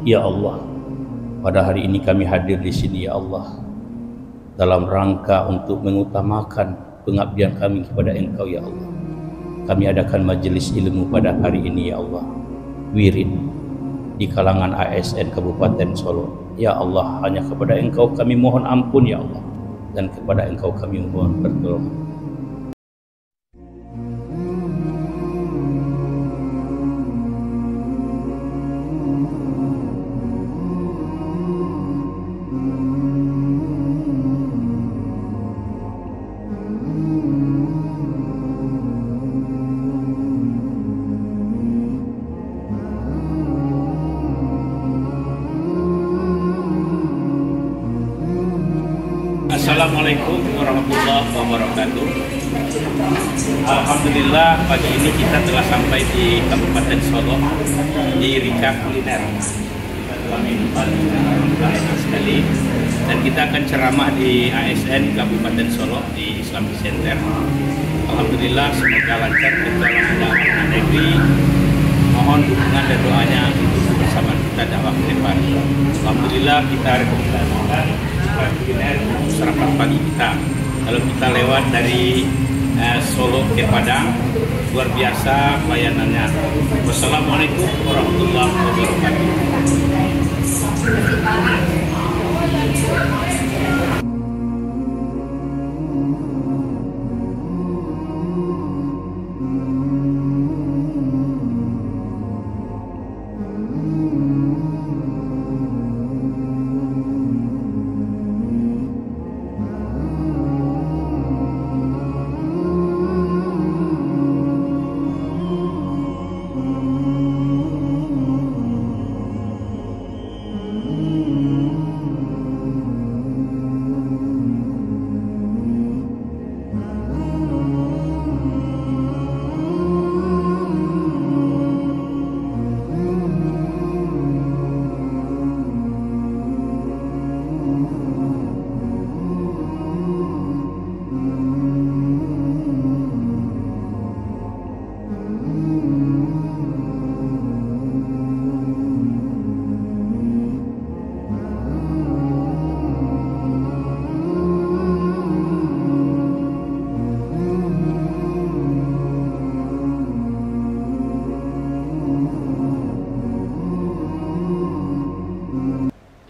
Ya Allah, pada hari ini kami hadir di sini ya Allah, dalam rangka untuk mengutamakan pengabdian kami kepada Engkau ya Allah. Kami adakan majelis ilmu pada hari ini ya Allah, wirid di kalangan ASN Kabupaten Solo. Ya Allah, hanya kepada Engkau kami mohon ampun ya Allah, dan kepada Engkau kami mohon pertolongan. Assalamualaikum warahmatullahi wabarakatuh. Alhamdulillah, pagi ini kita telah sampai di Kabupaten Solo di Rica Kuliner. Kami enak sekali, dan kita akan ceramah di ASN Kabupaten Solo di Islamic Center. Alhamdulillah, semoga lancar berjalan dakwah negeri. Mohon dukungan dan doanya untuk bersama kita dakwah ke depan. Alhamdulillah, kita rekomendasikan kuliner sarapan pagi kita. Kalau kita lewat dari Solo ke Padang, luar biasa pelayanannya. Wassalamualaikum warahmatullahi wabarakatuh.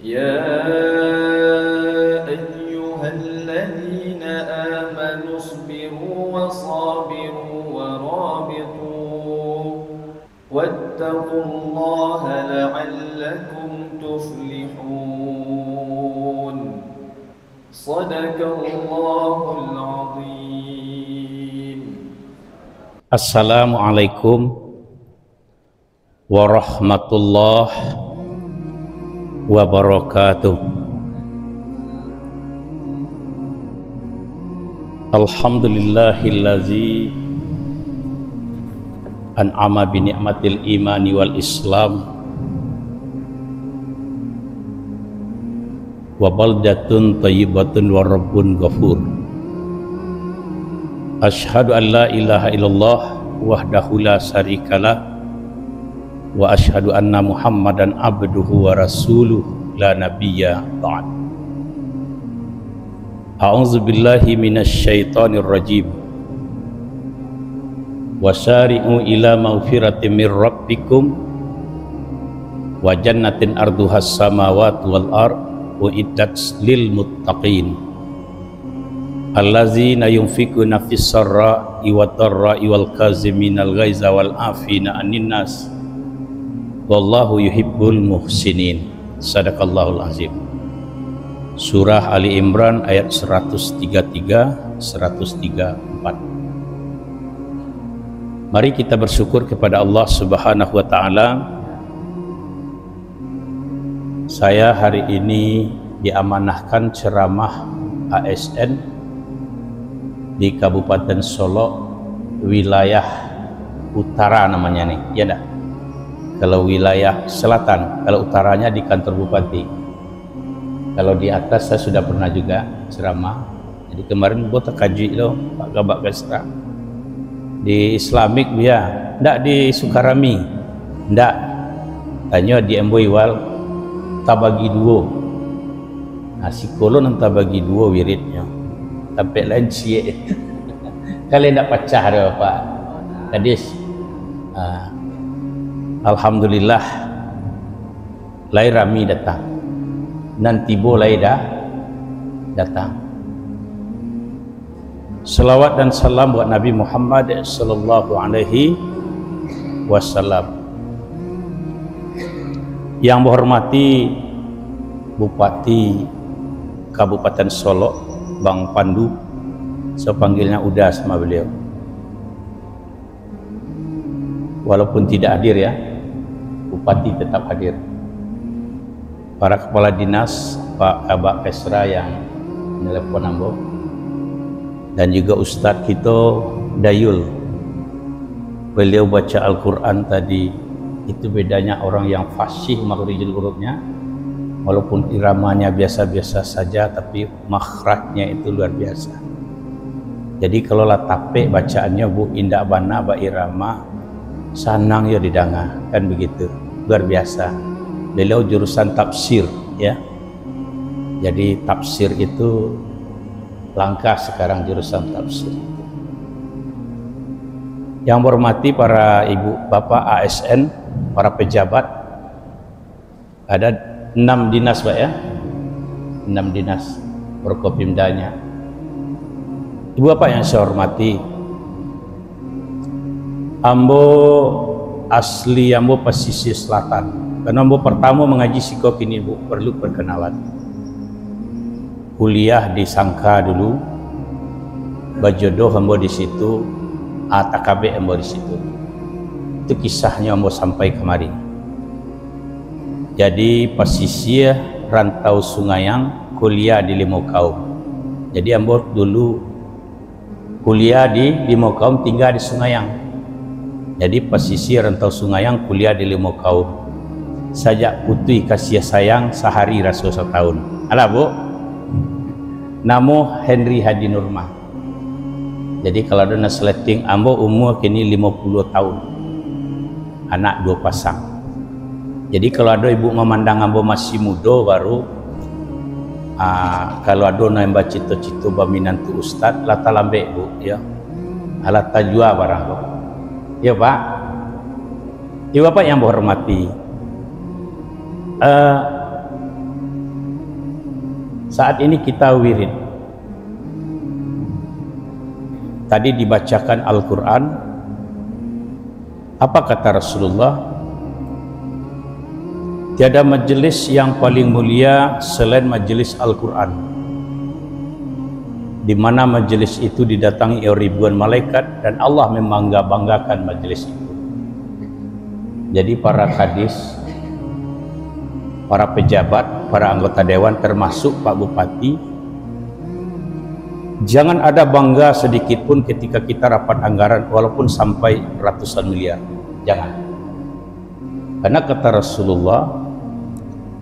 يا أيها الذين آمنوا اصبروا وصابروا ورابطوا واتقوا الله لعلكم تفلحون صدق الله العظيم. Assalamualaikum warahmatullahi wabarakatuh. Alhamdulillahillazi an'ama bi ni'matil imani wal islam wa baldatun thayyibatun wa rabbun ghafur. Asyhadu an la ilaha illallah wahdahu la syarikalah wa asyhadu anna Muhammadan abduhu wa rasuluh la nabiyya ba'd. A'udzu billahi minasy syaithanir rajim. Wasari'u ila maghfiratin mir rabbikum wa jannatin arduhas samawati wal ard uiddat lil muttaqin allazina yunfikuna fis sarra'i wad dharra'i wal kaziminal ghaiza wal afina 'anil nas wallahu yuhibbul muhsinin. Sadaqallahul azim. Surah Ali Imran ayat 133 134. Mari kita bersyukur kepada Allah Subhanahu wa taala. Saya hari ini diamanahkan ceramah ASN di Kabupaten Solo, wilayah utara namanya nih, ya dah. Kalau wilayah selatan, kalau utaranya di kantor bupati. Kalau di atas saya sudah pernah juga ceramah. Jadi kemarin buat kaji loh Pak Gabak Kesra di Islamic dia, ndak di Sukarami, ndak. Tanya di Emboiwal tak bagi dua. Nah, si kolon entah bagi dua wiridnya. Sampai lain cie. Kalian nak pecah dah Pak Kadis. Alhamdulillah lai rami datang. Nanti boleh dah datang. Salawat dan salam buat Nabi Muhammad sallallahu alaihi wasallam. Yang menghormati Bupati Kabupaten Solo, Bang Pandu, saya panggilnya Uda sama beliau. Walaupun tidak hadir ya, Bupati tetap hadir. Para kepala dinas, Pak Abak Pesra yang menelepon ambo, dan juga Ustadz kita Dayul, beliau baca Al-Quran tadi. Itu bedanya orang yang fasih makhrijul hurufnya, walaupun iramanya biasa-biasa saja, tapi makhrajnya itu luar biasa. Jadi kalau lah tape bacaannya bu indak bana ba irama sanang ya didanga, kan begitu, luar biasa. Beliau jurusan tafsir ya, jadi tafsir itu langka sekarang, jurusan tafsir. Yang hormati para ibu bapak ASN, para pejabat, ada 6 dinas Pak ya, 6 dinas Forkopimdanya. Ibu bapak yang saya hormati, ambo asli ambo pesisir selatan, karena ambo pertama mengaji sikok ini bu, perlu perkenalan. Kuliah di Sangka dulu, bajodoh ambo di situ, ATKB ambo di situ. Itu kisahnya ambo sampai kemarin. Jadi pesisir rantau Sungayang, kuliah di Limau. Jadi ambo dulu kuliah di Limau, tinggal di Sungayang. Jadi pesisir rantau Sungayang, kuliah di Limau. Sajak putih kasih sayang sehari rasul setahun. Alah bu, namo Henry Hadi Nurmah. Jadi kalau ada nasleting ambo umur kini 50 tahun, anak 2 pasang. Jadi kalau ada ibu memandang ambo masih muda baru, kalau ada nambah cita-cita baminantu ustad lata lambe bu ya, lata jua barang bu ya pak. Ibu bapak yang berhormati, saat ini kita wirid. Tadi dibacakan Al-Quran. Apa kata Rasulullah? Tiada majelis yang paling mulia selain majelis Al-Quran, di mana majelis itu didatangi ribuan malaikat dan Allah membangga-banggakan majelis itu. Jadi para kadis, para pejabat, para anggota dewan termasuk Pak Bupati, jangan ada bangga sedikit pun ketika kita rapat anggaran walaupun sampai ratusan miliar. Jangan. Karena kata Rasulullah,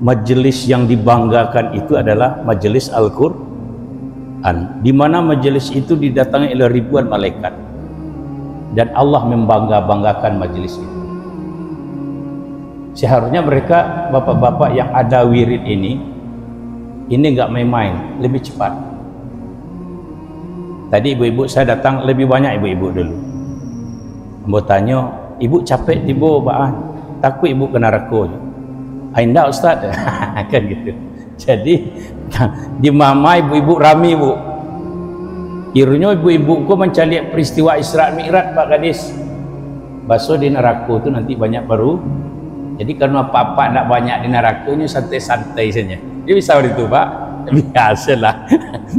majelis yang dibanggakan itu adalah majelis Al-Quran, di mana majelis itu didatangi oleh ribuan malaikat dan Allah membangga-banggakan majelis itu. Seharusnya mereka bapak-bapak yang ada wirid ini nggak main-main, lebih cepat. Tadi ibu-ibu saya datang lebih banyak ibu-ibu dulu. Ambo tanya, ibu capek tiba baan, takut ibu kena rako. Ainda Ustaz, kan gitu. Jadi di mama ibu-ibu rami bu. Kiranya ibu-ibu ku mencari peristiwa Isra Mi'raj Pak Kadis. Baso di neraka itu nanti banyak baru. Jadi karena apa-apa tidak banyak di neraka ini santai-santai saja. Dia bisa begitu Pak. Biasalah.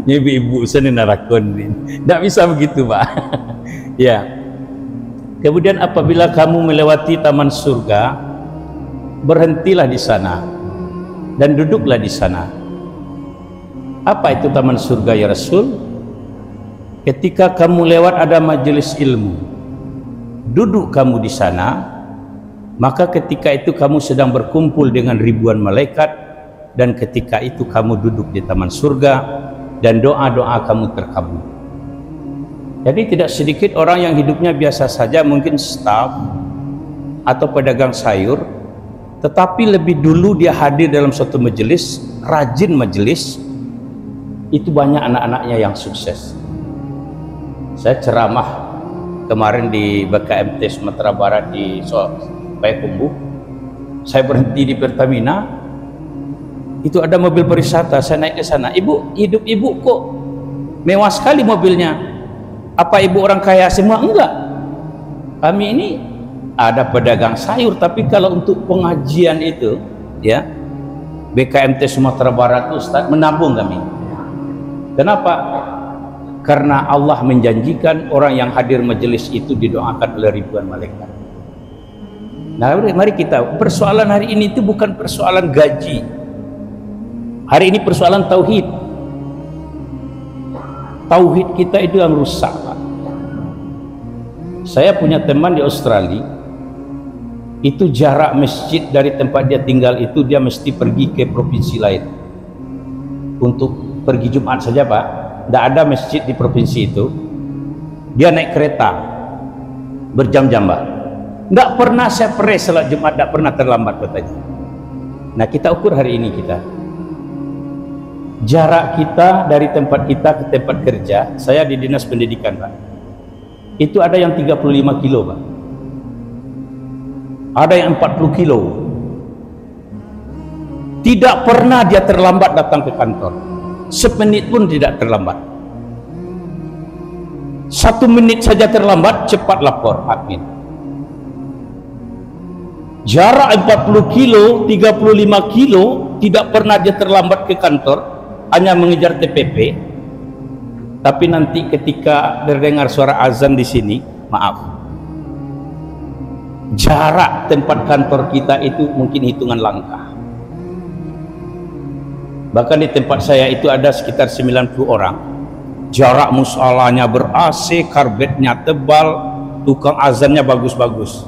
Ibu-ibu sana neraka ini. Tidak bisa begitu Pak. Ya. Kemudian apabila kamu melewati taman surga, berhentilah di sana dan duduklah di sana. Apa itu taman surga ya Rasul? Ketika kamu lewat ada majelis ilmu, duduk kamu di sana, maka ketika itu kamu sedang berkumpul dengan ribuan malaikat, dan ketika itu kamu duduk di taman surga dan doa-doa kamu terkabul. Jadi tidak sedikit orang yang hidupnya biasa saja, mungkin staf atau pedagang sayur, tetapi lebih dulu dia hadir dalam suatu majelis, rajin majelis, itu banyak anak-anaknya yang sukses. Saya ceramah kemarin di BKMT Sumatera Barat di Payakumbuh. Saya berhenti di Pertamina, itu ada mobil pariwisata, saya naik ke sana. Ibu, hidup ibu kok mewah sekali mobilnya. Apa ibu orang kaya semua? Enggak. Kami ini ada pedagang sayur, tapi kalau untuk pengajian itu, ya, BKMT Sumatera Barat itu Ustaz menabung kami. Kenapa? Karena Allah menjanjikan orang yang hadir majelis itu didoakan oleh ribuan malaikat. Nah, mari kita, persoalan hari ini itu bukan persoalan gaji. Hari ini persoalan tauhid. Tauhid kita itu yang rusak, Pak. Saya punya teman di Australia, itu jarak masjid dari tempat dia tinggal itu dia mesti pergi ke provinsi lain untuk pergi Jumat saja, Pak. Tidak ada masjid di provinsi itu. Dia naik kereta berjam-jam, Pak. Tidak pernah saya pernah salat Jumat, tidak pernah terlambat katanya. Nah, kita ukur hari ini kita. Jarak kita dari tempat kita ke tempat kerja, saya di dinas pendidikan, Pak, itu ada yang 35 kilo, Pak. Ada yang 40 kilo. Tidak pernah dia terlambat datang ke kantor. Semenit pun tidak terlambat. 1 menit saja terlambat, cepat lapor admin. Jarak 40 kilo, 35 kilo, tidak pernah dia terlambat ke kantor, hanya mengejar TPP. Tapi nanti ketika terdengar suara azan di sini, maaf, jarak tempat kantor kita itu mungkin hitungan langkah. Bahkan di tempat saya itu ada sekitar 90 orang. Jarak musolanya ber-AC, karbetnya tebal, tukang azannya bagus-bagus.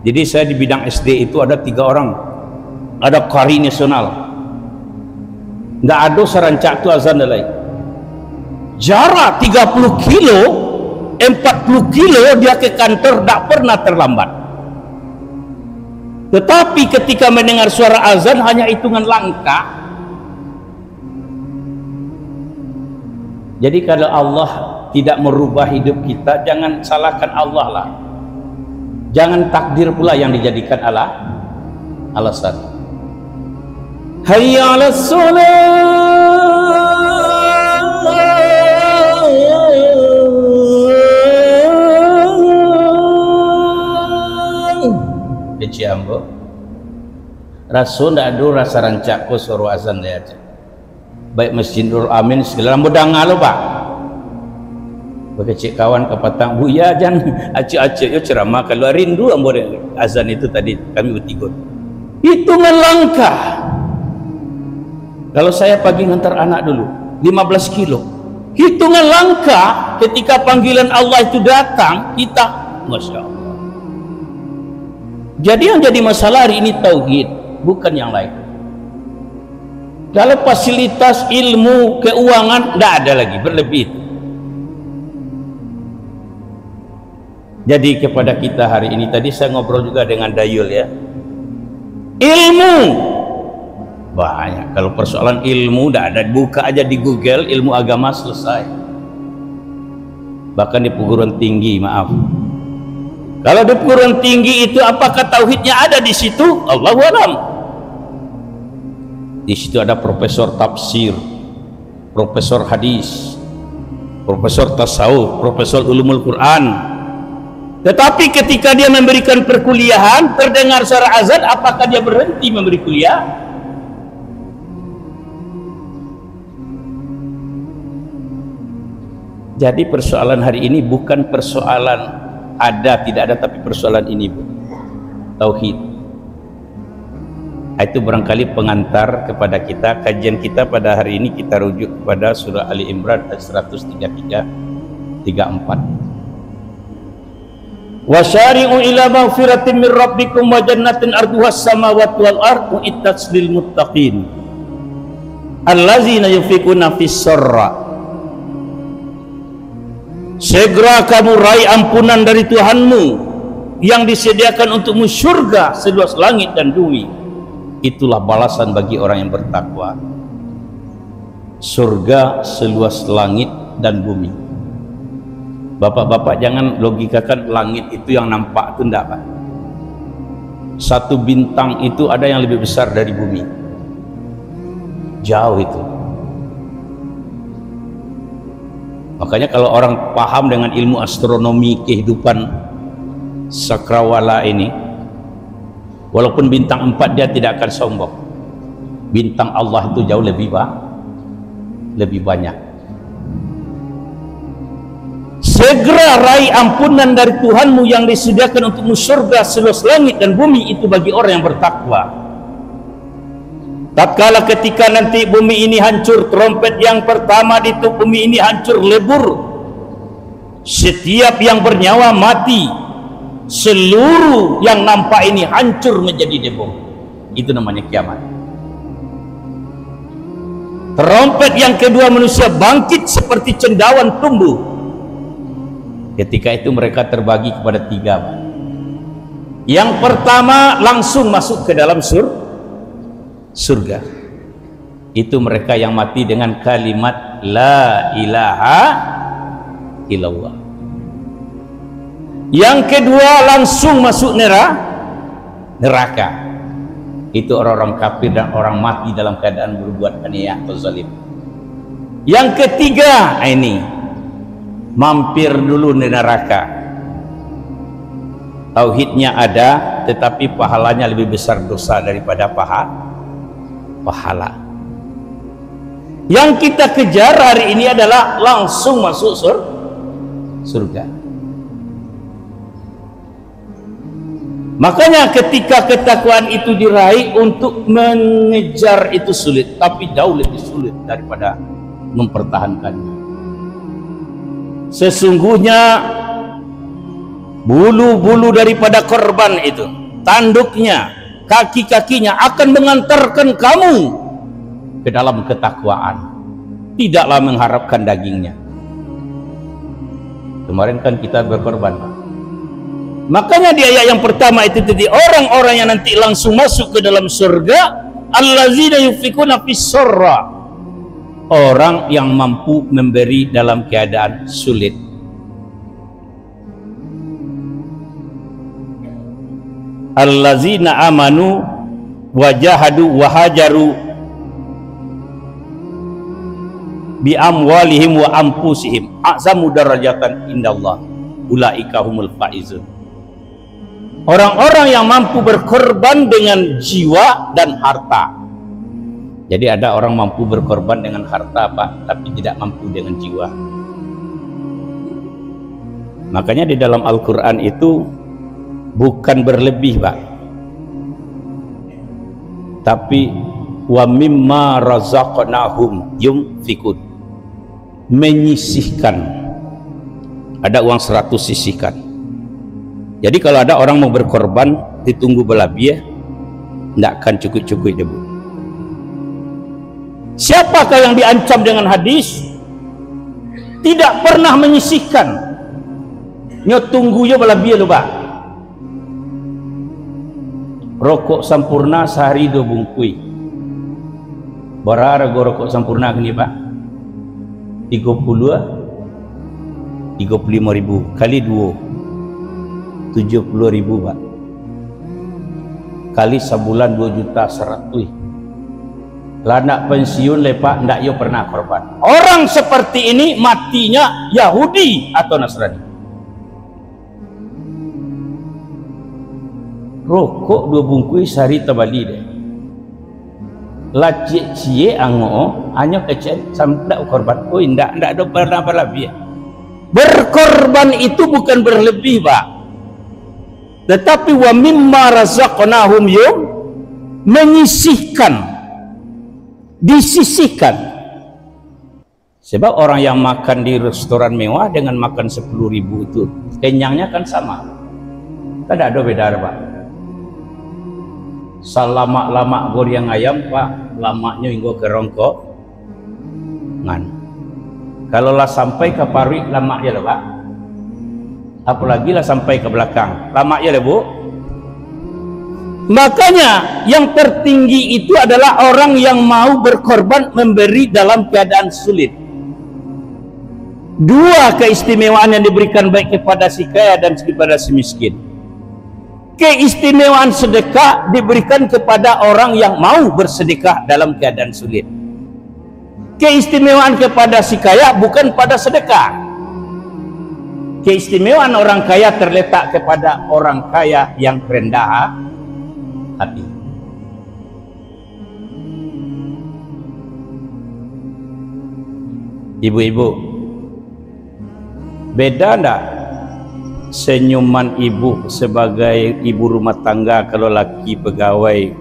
Jadi saya di bidang SD itu ada 3 orang, ada qari nasional, nggak ada sarancak itu azan dan lain. Jarak 30 kilo, 40 kilo dia ke kantor, tidak pernah terlambat. Tetapi ketika mendengar suara azan hanya hitungan langkah. Jadi kalau Allah tidak merubah hidup kita, jangan salahkan Allah lah. Jangan takdir pula yang dijadikan alasan. Hayya 'alas shalah. Di Ciambo. Rasul ndak ada rasa rancak ko suruh azan dia aja. Baik Masjid Nurul Amin segala modang ngalo, Pak. Bekecik kawan ke Patang, Bu ya jangan acik-acik yo ceramah kalau rindu ambo azan itu tadi kami bertiga. Hitungan langkah. Kalau saya pagi ngantar anak dulu 15 kilo. Hitungan langkah ketika panggilan Allah itu datang, kita Masya Allah. Jadi yang jadi masalah hari ini tauhid, bukan yang lain. Kalau fasilitas ilmu, keuangan tidak ada lagi, berlebih. Jadi kepada kita hari ini, tadi saya ngobrol juga dengan Dayul ya. Ilmu banyak. Kalau persoalan ilmu tidak ada, buka aja di Google ilmu agama selesai. Bahkan di perguruan tinggi, maaf. Kalau di perguruan tinggi itu apakah tauhidnya ada di situ? Allahu a'lam. Di situ ada profesor tafsir, profesor hadis, profesor tasawuf, profesor ulumul Quran. Tetapi ketika dia memberikan perkuliahan, terdengar suara azan, apakah dia berhenti memberi kuliah? Jadi persoalan hari ini bukan persoalan ada tidak ada, tapi persoalan ini, Bu, tauhid. Itu barangkali pengantar kepada kita. Kajian kita pada hari ini kita rujuk kepada surah Ali Imran ayat 133-34. Wasyari'u ila maghfiratin min rabbikum wa jannatin arduhas samawati wal ardu uiddat lil muttaqin allazina yunfiquna fis sarra. Segera kamu raih ampunan dari Tuhanmu yang disediakan untukmu surga seluas langit dan bumi. Itulah balasan bagi orang yang bertakwa. Surga seluas langit dan bumi. Bapak-bapak jangan logikakan langit itu yang nampak itu enggak, Pak. Satu bintang itu ada yang lebih besar dari bumi. Jauh itu. Makanya kalau orang paham dengan ilmu astronomi kehidupan sakrawala ini, walaupun bintang 4 dia tidak akan sombong. Bintang Allah itu jauh lebih banyak. Segera raih ampunan dari Tuhanmu yang disediakan untukmu surga seluas langit dan bumi. Itu bagi orang yang bertakwa. Tatkala ketika nanti bumi ini hancur, trompet yang pertama ditiup, bumi ini hancur lebur, setiap yang bernyawa mati, seluruh yang nampak ini hancur menjadi debu. Itu namanya kiamat. Trompet yang kedua, manusia bangkit seperti cendawan tumbuh. Ketika itu mereka terbagi kepada 3. Yang pertama langsung masuk ke dalam surga. Itu mereka yang mati dengan kalimat la ilaha illallah. Yang kedua langsung masuk neraka. Itu orang-orang kafir dan orang mati dalam keadaan berbuat aniaya atau zalim. Yang ketiga ini mampir dulu di neraka. Tauhidnya ada, tetapi pahalanya lebih besar dosa daripada pahala. Yang kita kejar hari ini adalah langsung masuk surga. Makanya ketika ketakwaan itu diraih, untuk mengejar itu sulit, tapi jauh lebih sulit daripada mempertahankannya. Sesungguhnya bulu-bulu daripada korban itu, tanduknya, kaki-kakinya akan mengantarkan kamu ke dalam ketakwaan, tidaklah mengharapkan dagingnya. Kemarin kan kita berkorban, Pak. Makanya di ayat yang pertama itu tadi, orang-orang yang nanti langsung masuk ke dalam surga, allazina yunfikuna fis sarra, orang yang mampu memberi dalam keadaan sulit. Allazina amanu wajahadu wahajaru bi amwalihim wa anfusihim a'zamu darajatan indallah ulaika humul faizun. Orang-orang yang mampu berkorban dengan jiwa dan harta. Jadi ada orang mampu berkorban dengan harta, Pak, tapi tidak mampu dengan jiwa. Makanya di dalam Al-Quran itu bukan berlebih, Pak, tapi wa mimma razaqnahum yunfikun, menyisihkan. Ada uang 100 sisihkan. Jadi kalau ada orang mau berkorban, ditunggu belabiah, tidak akan cukup-cukup debu. Siapakah yang diancam dengan hadis? Tidak pernah menyisihkan. Nyo tunggu yo belabiah lo, Pak. Rokok sampurna sehari 2 bungkui. Berapa harga rokok sampurna ini, Pak? 35.000 kali 2 70.000, Pak. Kali sebulan 2.100.000. Lah nak pensiun lepak ndak yo pernah korban. Orang seperti ini matinya Yahudi atau Nasrani. Rokok 2 bungkus sehari terbali deh. Lah cie ango hanya kecil sampai korban. Oh ndak ada pernah berlebih. Berkorban itu bukan berlebih, Pak. Tetapi wa mimma razaqnahum yum, menyisihkan, disisihkan. Sebab orang yang makan di restoran mewah dengan makan 10.000 itu kenyangnya kan sama, kan ada beda, Pak. Selama-lama goreng ayam, Pak, lamanya hingga ke rongkok ngan. Kalau lah sampai ke parik lama ya, Pak. apalagi lah sampai ke belakang. Lama ya Bu. Makanya yang tertinggi itu adalah orang yang mau berkorban, memberi dalam keadaan sulit. Dua keistimewaan yang diberikan baik kepada si kaya dan kepada si miskin. Keistimewaan sedekah diberikan kepada orang yang mau bersedekah dalam keadaan sulit. Keistimewaan kepada si kaya bukan pada sedekah. Keistimewaan orang kaya terletak kepada orang kaya yang rendah hati. Ibu-ibu, beda enggak senyuman ibu sebagai ibu rumah tangga kalau laki pegawai,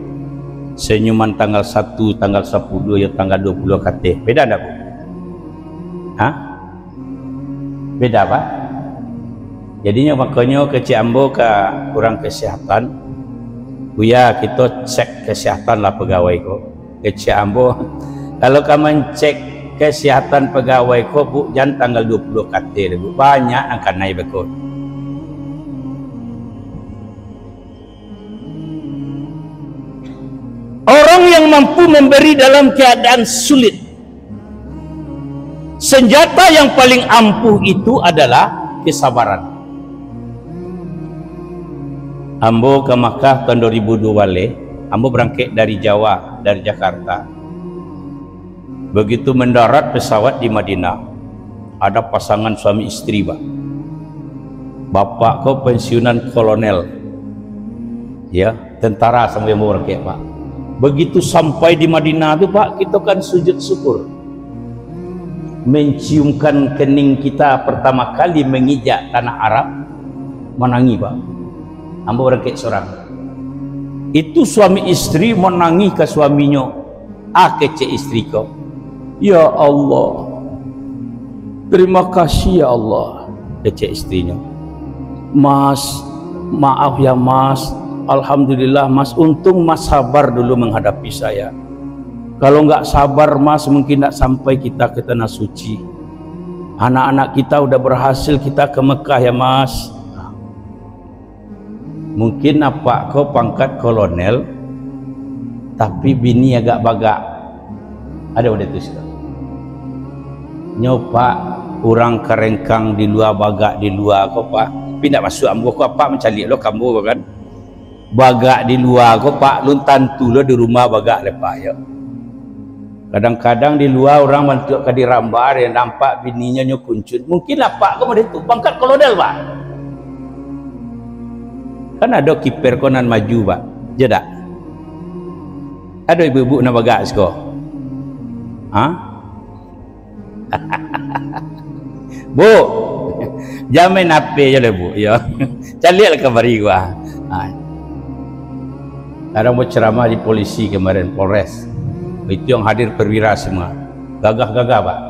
senyuman tanggal 1, tanggal 10, ya tanggal 20 KT? Beda enggak Bu? Hah? Beda Pak? Jadinya makanya ke Ciambo ke kurang kesehatan, Buya kita cek kesehatan lah pegawai kok ke Ciambo. Kalau kamu cek kesehatan pegawai kok Bu, jangan tanggal 20 KT Bu, banyak akan naik bekot. Orang yang mampu memberi dalam keadaan sulit, senjata yang paling ampuh itu adalah kesabaran. Ambo ke Makkah tahun 2002 le, ambo berangkat dari Jawa, dari Jakarta. Begitu mendarat pesawat di Madinah, ada pasangan suami istri Pak. Bapak kau pensiunan kolonel, ya tentara sama yang mau berangkat Pak. Begitu sampai di Madinah itu Pak, kita kan sujud syukur, menciumkan kening kita pertama kali menginjak tanah Arab, menangi Pak. Ambo berangkat seorang. Itu suami istri menangis ke suaminya. Kece istri kau. Ya Allah, terima kasih ya Allah. Kece istrinya. Mas, maaf ya Mas. Alhamdulillah Mas. Untung Mas sabar dulu menghadapi saya. Kalau nggak sabar Mas, mungkin nggak sampai kita ke tanah suci. Anak-anak kita udah berhasil kita ke Mekah ya Mas. Mungkin apa kau pangkat kolonel tapi bini agak bagak, ada udah tuh nyopa orang kerengkang di luar bagak di luar kau Pak, pindah masuk ambo kau apa mencari lo kamu kan bagak di luar kau Pak, luntan tu lo di rumah bagak lepas ya. Kadang-kadang di luar orang mantuk ke dirambar yang nampak bininya nyokuncut, mungkin apa kau mau itu pangkat kolonel Pak. Kan ada kiper konan maju Pak, jeda. Ada ibu-ibu nak bagak sekolah. Hah? Bu, jamin apa je lah Bu, ya. Calilah kabari gua. Ada mau ceramah di polisi kemarin, Polres. Itu yang hadir perwira semua. Gagah-gagah Pak.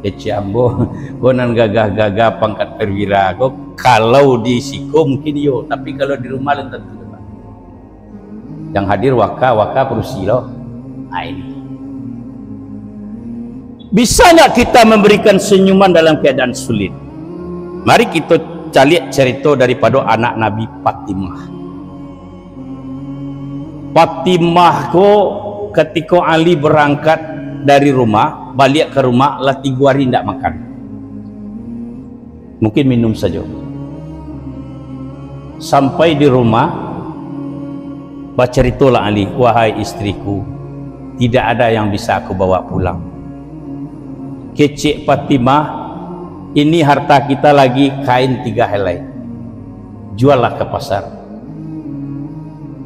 Ciambo, konan gagah-gagah pangkat perwira. Kok kalau di Siko mungkin yo, tapi kalau di rumah lain tentu Pak. Yang hadir waka perusi loh. Nah ini. Bisa nggak kita memberikan senyuman dalam keadaan sulit? Mari kita lihat cerita daripada anak Nabi Fatimah. Fatimah kok ketika Ali berangkat dari rumah, balik ke rumah lah 3 hari tidak makan, mungkin minum saja. Sampai di rumah berceritalah Ali, wahai istriku, tidak ada yang bisa aku bawa pulang. Kecik Fatimah, ini harta kita lagi kain 3 helai, juallah ke pasar,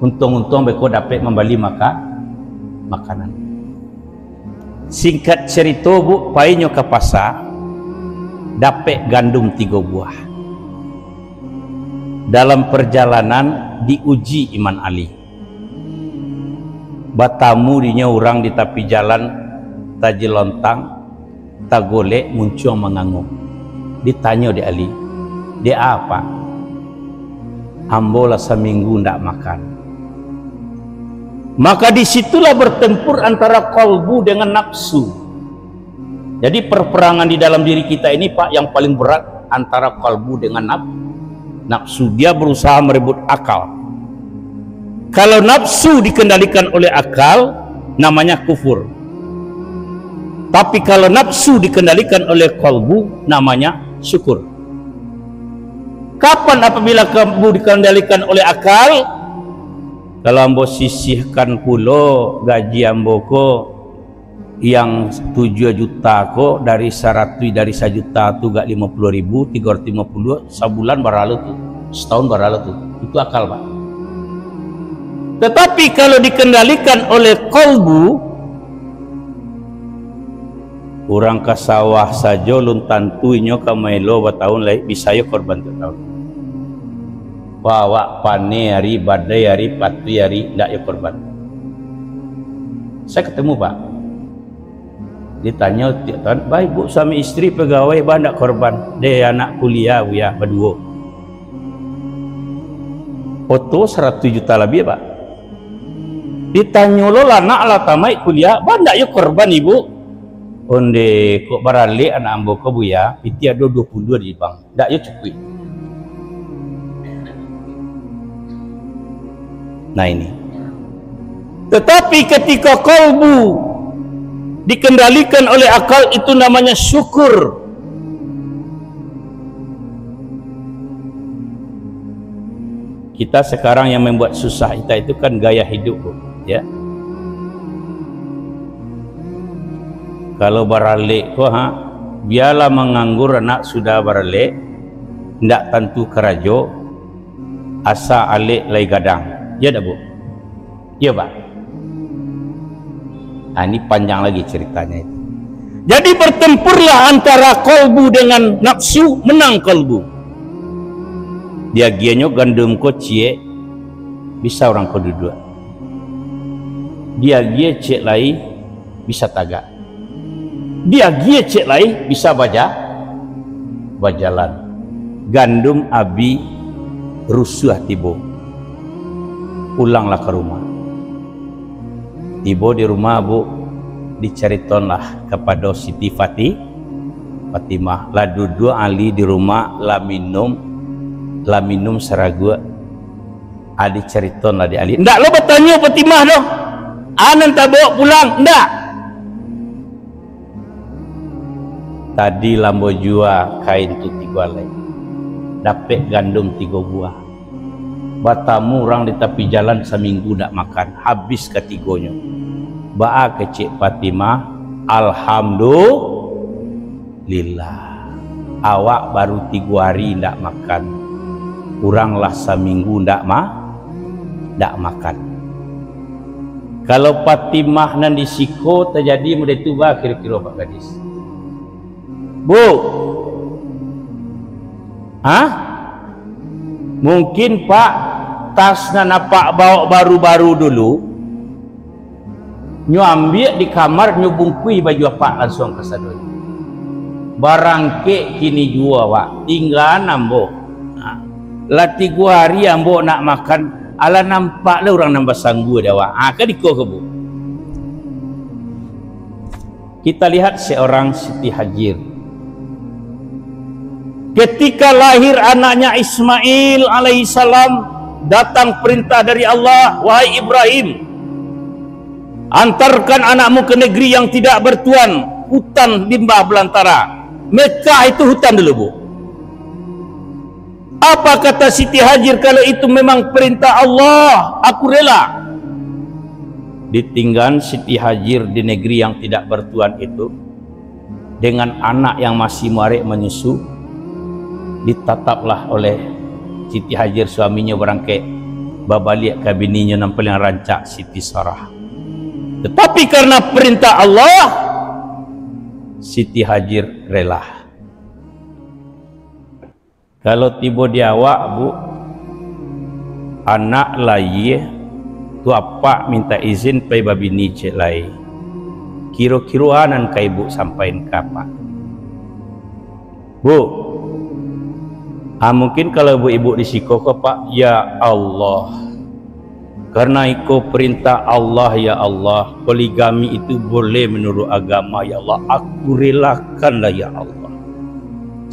untung-untung beko dapat membeli makanan. Singkat cerita Bu, painyo ke pasar dapat gandum 3 buah. Dalam perjalanan diuji iman Ali. Batamu dinya orang di tepi jalan tajilontang tagolek muncul mengangguk. Ditanya di Ali, dia apa? Ambo lah seminggu ndak makan. Maka disitulah bertempur antara kalbu dengan nafsu. Jadi perperangan di dalam diri kita ini Pak, yang paling berat antara kalbu dengan nafsu. Dia berusaha merebut akal. Kalau nafsu dikendalikan oleh akal, namanya kufur. Tapi kalau nafsu dikendalikan oleh kalbu, namanya syukur. Kapan apabila kalbu dikendalikan oleh akal? Kalau ambo sisihkan pulo gaji ambo ko yang 7 juta ko dari 100 dari 1 juta tu gak 50.000, 350 sebulan berlalu tu, setahun berlalu tu. Itu akal, Pak. Tetapi kalau dikendalikan oleh kalbu, orang ke sawah saja luntan tuinyo kamelo batahun lai bisa yo korban tahun. Bawa pane hari badai hari patu hari ndak yo korban. Saya ketemu, Pak. Ditanya tiap tahun, baik bu suami istri pegawai bah ndak korban. Dia anak kuliah ya berdua. Foto 100 juta lebih, Pak. Ditanya lo lah nak lah tamai kuliah, bah ndak yo korban ibu. Onde kok barale anak ambo ko buya, piti ada 22 di bank. Ndak yo cukup. Nah ini. Tetapi ketika kalbu dikendalikan oleh akal, itu namanya syukur. Kita sekarang yang membuat susah kita itu kan gaya hidup, Bu, ya. Kalau baralik kok biarlah menganggur anak sudah baralik, ndak tentu kerajo asa alik lai gadang. Ya dah, Bu? Ya, Pak. Ini panjang lagi ceritanya itu. Jadi bertempurlah antara kalbu dengan nafsu, menang kalbu. Dia gianyo gandum ko cie bisa orang ko duduk. Dia gie cek lai bisa tagak. Dia gie cek lai bisa bajalan. Gandum abi rusuh tibo. Pulanglah ke rumah. Tibo di rumah, Bu, dicaritonlah kepada Siti Fatimah. Lah duduk Ali di rumah la minum seragu. Ali caritonlah di Ali. Ndak lo bertanya Fatimah doh. Anan tak bawa pulang, ndak. Tadi lambo jua kain tu 3 lei. Dapat gandum 3 buah. Batamu orang di tepi jalan seminggu ndak makan, habis ketigonya. Ba'a kecik Fatimah, alhamdulillah. Awak baru 3 hari ndak makan. Kuranglah seminggu ndak makan. Kalau Fatimah nan disiko terjadi mudah itu bah kira-kira Pak gadis. Bu. Mungkin Pak tasnya napak bawa baru-baru dulu. Nyu ambil di kamar nyu bungkui baju apa langsung ke sadoi. Barang ke kini jua Pak, tinggal nambo. Lah 3 hari ambo nak makan, ala nampak lah orang nambah sanggu dah Pak. Kan diko ke Bu. Kita lihat seorang Siti Hajar. Ketika lahir anaknya Ismail alaihissalam, datang perintah dari Allah, wahai Ibrahim, antarkan anakmu ke negeri yang tidak bertuan, hutan limbah belantara. Mekah itu hutan dulu, Bu. Apa kata Siti Hajar, kalau itu memang perintah Allah, aku rela. Ditinggal Siti Hajar di negeri yang tidak bertuan itu, dengan anak yang masih muarek menyusu. Ditataplah oleh Siti Hajar suaminya berangkai babalik ke bininya nampil yang rancak Siti Sarah. Tetapi karena perintah Allah, Siti Hajar rela. Kalau tiba di awak, Bu, anak lagi tu apa minta izin pai babini cek lai. Kira-kiraanan ka ibu sampaikan kapan? Bu, mungkin kalau ibu-ibu disiko kok Pak, ya Allah, karena ikut perintah Allah, ya Allah, poligami itu boleh menurut agama, ya Allah, aku relakanlah ya Allah.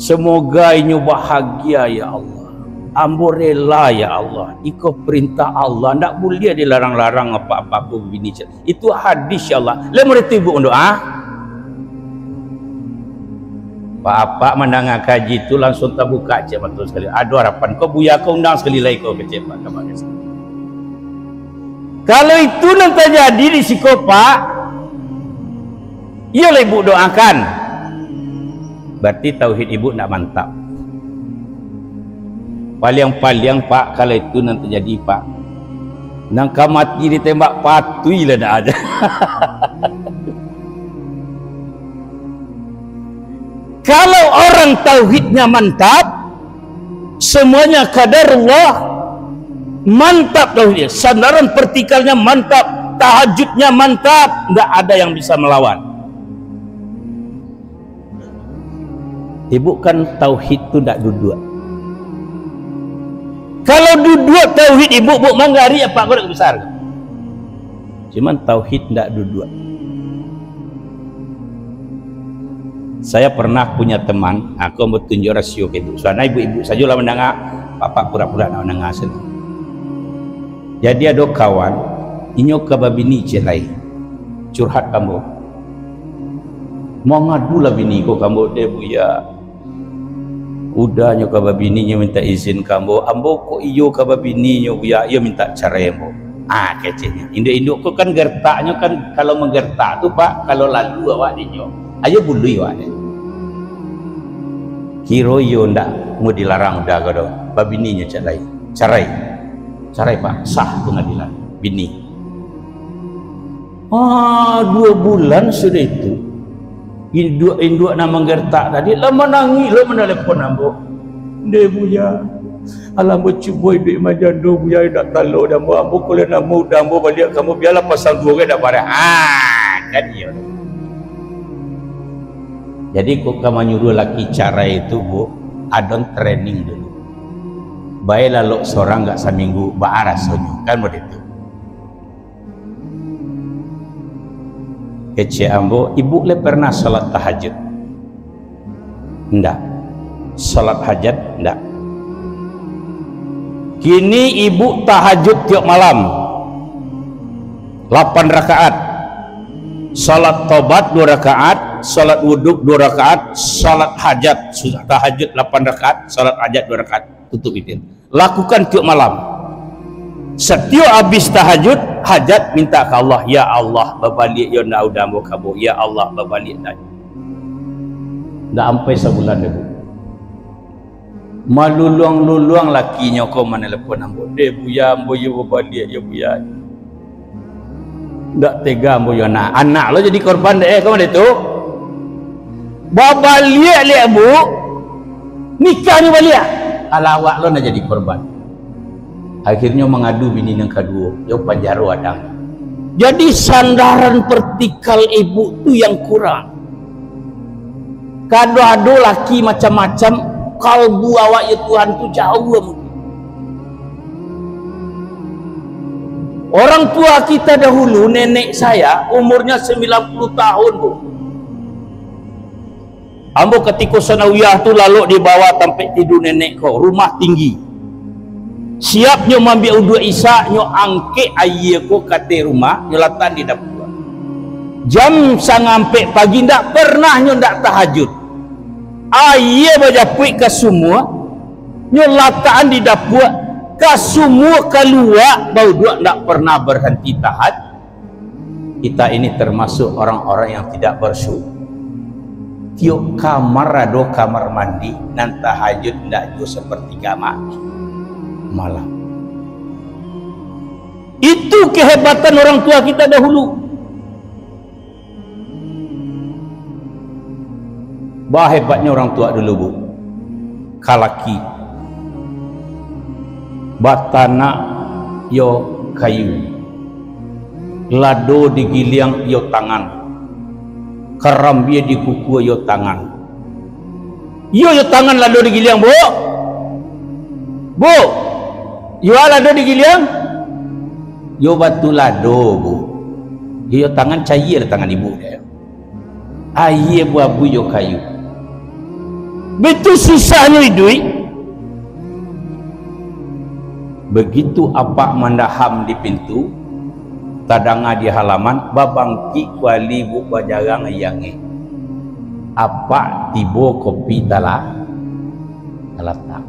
Semoga inyo bahagia ya Allah. Ambo rela ya Allah. Iko perintah Allah. Ndak boleh dilarang-larang apa-apa aku bini. Itu hadis ya Allah. Lemur itu ibu doa. Pak mendengar kaji itu langsung terbuka cek betul sekali. Ada harapan. Kau buya kau undang sekali lagi kau kecek Pak. Kalau itu nanti jadi di psikopat, iya lah ibu doakan. Berarti tauhid ibu tidak mantap. Paling Pak, kalau itu nanti jadi Pak, nangka mati ditembak patui lah dah ada. Kalau orang tauhidnya mantap, semuanya qadarullah mantap tauhidnya, sandaran vertikalnya mantap, tahajudnya mantap, tidak ada yang bisa melawan. Ibu kan tauhid itu tidak duduk. Kalau duduk tauhid ibu manggari apa kau nak besar? Cuman tauhid tidak duduk. Saya pernah punya teman, aku mau tunjuk rasio gitu. Soalnya ibu-ibu saja lah mendengar, papa pura-pura nak mendengar sini. Jadi ada kawan, inyo ke babini celai, curhat kamu. Mau ngadu lah bini kau kamu deh buya. Udah nyo kaba bininya minta izin kamu, ambo kok iyo kaba bininya buya, iyo minta cerai ambo. Kecenya. Induk-induk kok kan gertaknya kan, kalau menggertak tu Pak, kalau lalu awak dinyo, ayo bului awak deh. Kiro iyo ndak mau dilarang udah kado, babininya cerai Pak, sah pengadilan bini. 2 bulan sudah itu. Induk nak menggertak tadi lama nangis lo menelepon ambo de buya alam cuba ibu majando buya dak talo dah ambo kalau namu dah ambo balik kamu biarlah pasal 2 ke dak parah kan dia. Jadi kok kamu nyuruh laki cara itu bu adon training dulu baik lalu seorang enggak seminggu baaras sonyo kan begitu. Kece ambo, ibu le pernah salat tahajud? Ndak. Salat hajat? Ndak. Kini ibu tahajud tiap malam 8 rakaat. Salat tobat 2 rakaat, salat wuduk 2 rakaat, salat hajat sudah tahajud 8 rakaat, salat hajat 2 rakaat, tutup itu. Lakukan tiap malam. Setiap habis tahajud hajat minta ke Allah, ya Allah babalik yo nak udah mau kamu, ya Allah babalik dah. Dah sampai sebulan dulu. Maluluang-luluang lakinya kau mana telepon ambo, deh buya ambo yo babalik ya buya. Ndak tega ambo yo anak lo jadi korban deh kau mana itu? Babalik lihat bu, nikah ni balik. Kalau awak lo nak jadi korban. Akhirnya mengadu bini yang kedua, yang panjaro adang. Jadi sandaran vertikal ibu tu yang kurang. Kado-ado laki macam-macam, kalbu awak ya Tuhan tu jauh mungkin. Orang tua kita dahulu, nenek saya umurnya 90 tahun bu. Ambo ketika sanawiyah tu lalu dibawa sampai tidur nenek kau, rumah tinggi. Siap nyo mambil uduk isya nyo angke aye ko kate rumah nyo latan di dapur. Jam sangampe pagi ndak pernah nyo ndak tahajud. Aye baca puik ke semua nyo latan di dapur ke semua keluar bau dua ndak pernah berhenti tahaj. Kita ini termasuk orang-orang yang tidak bersyukur. Tiap kamar ada kamar mandi nan tahajud ndak jo seperti kamar malam. Itu kehebatan orang tua kita dahulu. Bah hebatnya orang tua dulu bu. Kalaki batana yo kayu, lado digiliang yo tangan, karambia di kuku yo tangan. Yo tangan lado digiliang bu. Bu, yo lado digiliang, yo batu lado bu, yo tangan cair tangan ibu dia, aye bu abu yo kayu. Betul susahnya duit. Begitu apa mandaham di pintu, tadanga di halaman, babangki wali bu bajarang yange. Apa tibo kopi talah tak.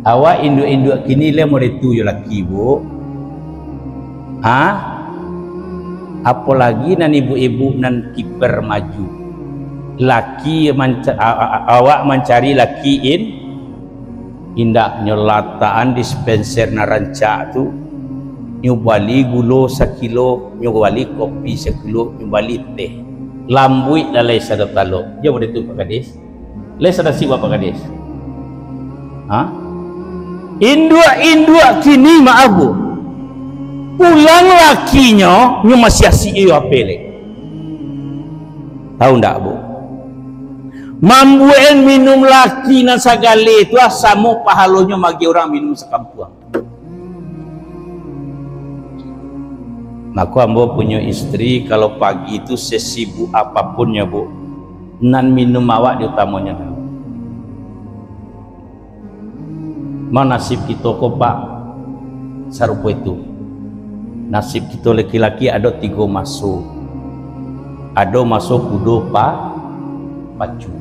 Awak induk-induk kini le mau dituju laki bu. Apalagi nan ibu-ibu nan kiper maju. Laki awak mencari laki indak nyolataan dispenser naranca tu nyubali gulo sekilo, nyubali kopi sekilo, nyubali teh lambui dalai sadap talo. Dia boleh tu Pak Kadis le sadap siwa Pak Kadis. Indua kini maaf bu, pulang lakinya nyu masih iyo apele. Tahu ndak bu? Mambuen minum laki na sagale itu samo pahalonya magi orang minum sekampuang. Maka ambo punya istri kalau pagi itu sesibuk apapun ya bu, nan minum awak diutamanya. Mana nasib kita kok Pak sarupa itu. Nasib kita laki-laki ada 3 masuk. Ada masuk kudo pacu.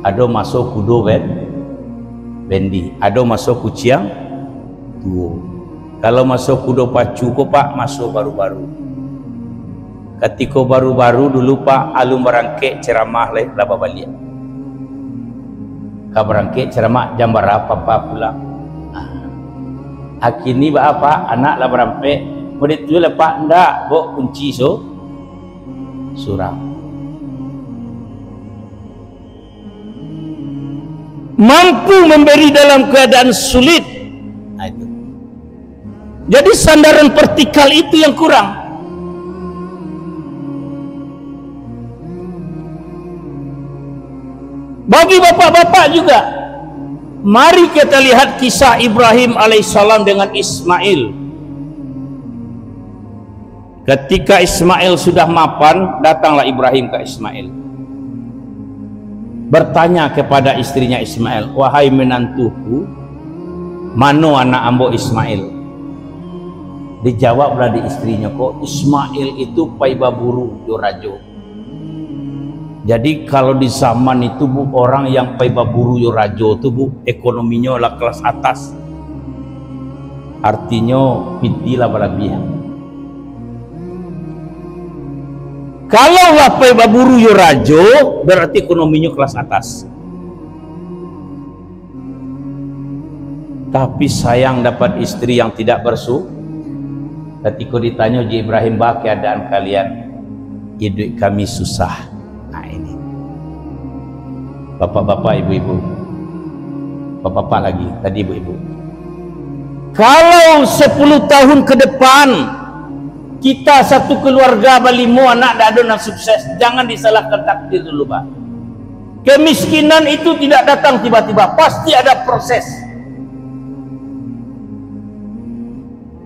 Ada masuk kudo bendi, ada masuk kuciang tuo. Kalau masuk kudo pacu ko Pak masuk baru-baru. Ketika baru-baru dulu Pak alum berangke ceramah leh laba balik. Ka berangke ceramah jam berapa Pak pula. Akini apa anak lah berampe murid tu lah Pak ndak bawa kunci surau. Mampu memberi dalam keadaan sulit. Nah, itu. Jadi sandaran vertikal itu yang kurang. Bagi bapak-bapak juga, mari kita lihat kisah Ibrahim alaihissalam dengan Ismail. Ketika Ismail sudah mapan, datanglah Ibrahim ke Ismail. Bertanya kepada istrinya Ismail, wahai menantuku, mano anak ambo Ismail? Dijawablah di istrinya, kok Ismail itu paibaburu yorajo. Jadi kalau di zaman itu bu, orang yang paibaburu yorajo itu bu, ekonominya lah kelas atas. Artinya pitilah berlebihan. Kalau lapai baburu yo rajo berarti ekonominya kelas atas. Tapi sayang dapat istri yang tidak bersu. Ketika ditanya Ji Ibrahim, bah keadaan kalian, hidup kami susah. Nah ini, bapak-bapak, ibu-ibu, bapak-bapak lagi, tadi ibu-ibu. Kalau 10 tahun ke depan kita satu keluarga balimu anak dado nak sukses, jangan disalahkan takdir dulu Pak. Kemiskinan itu tidak datang tiba-tiba, pasti ada proses.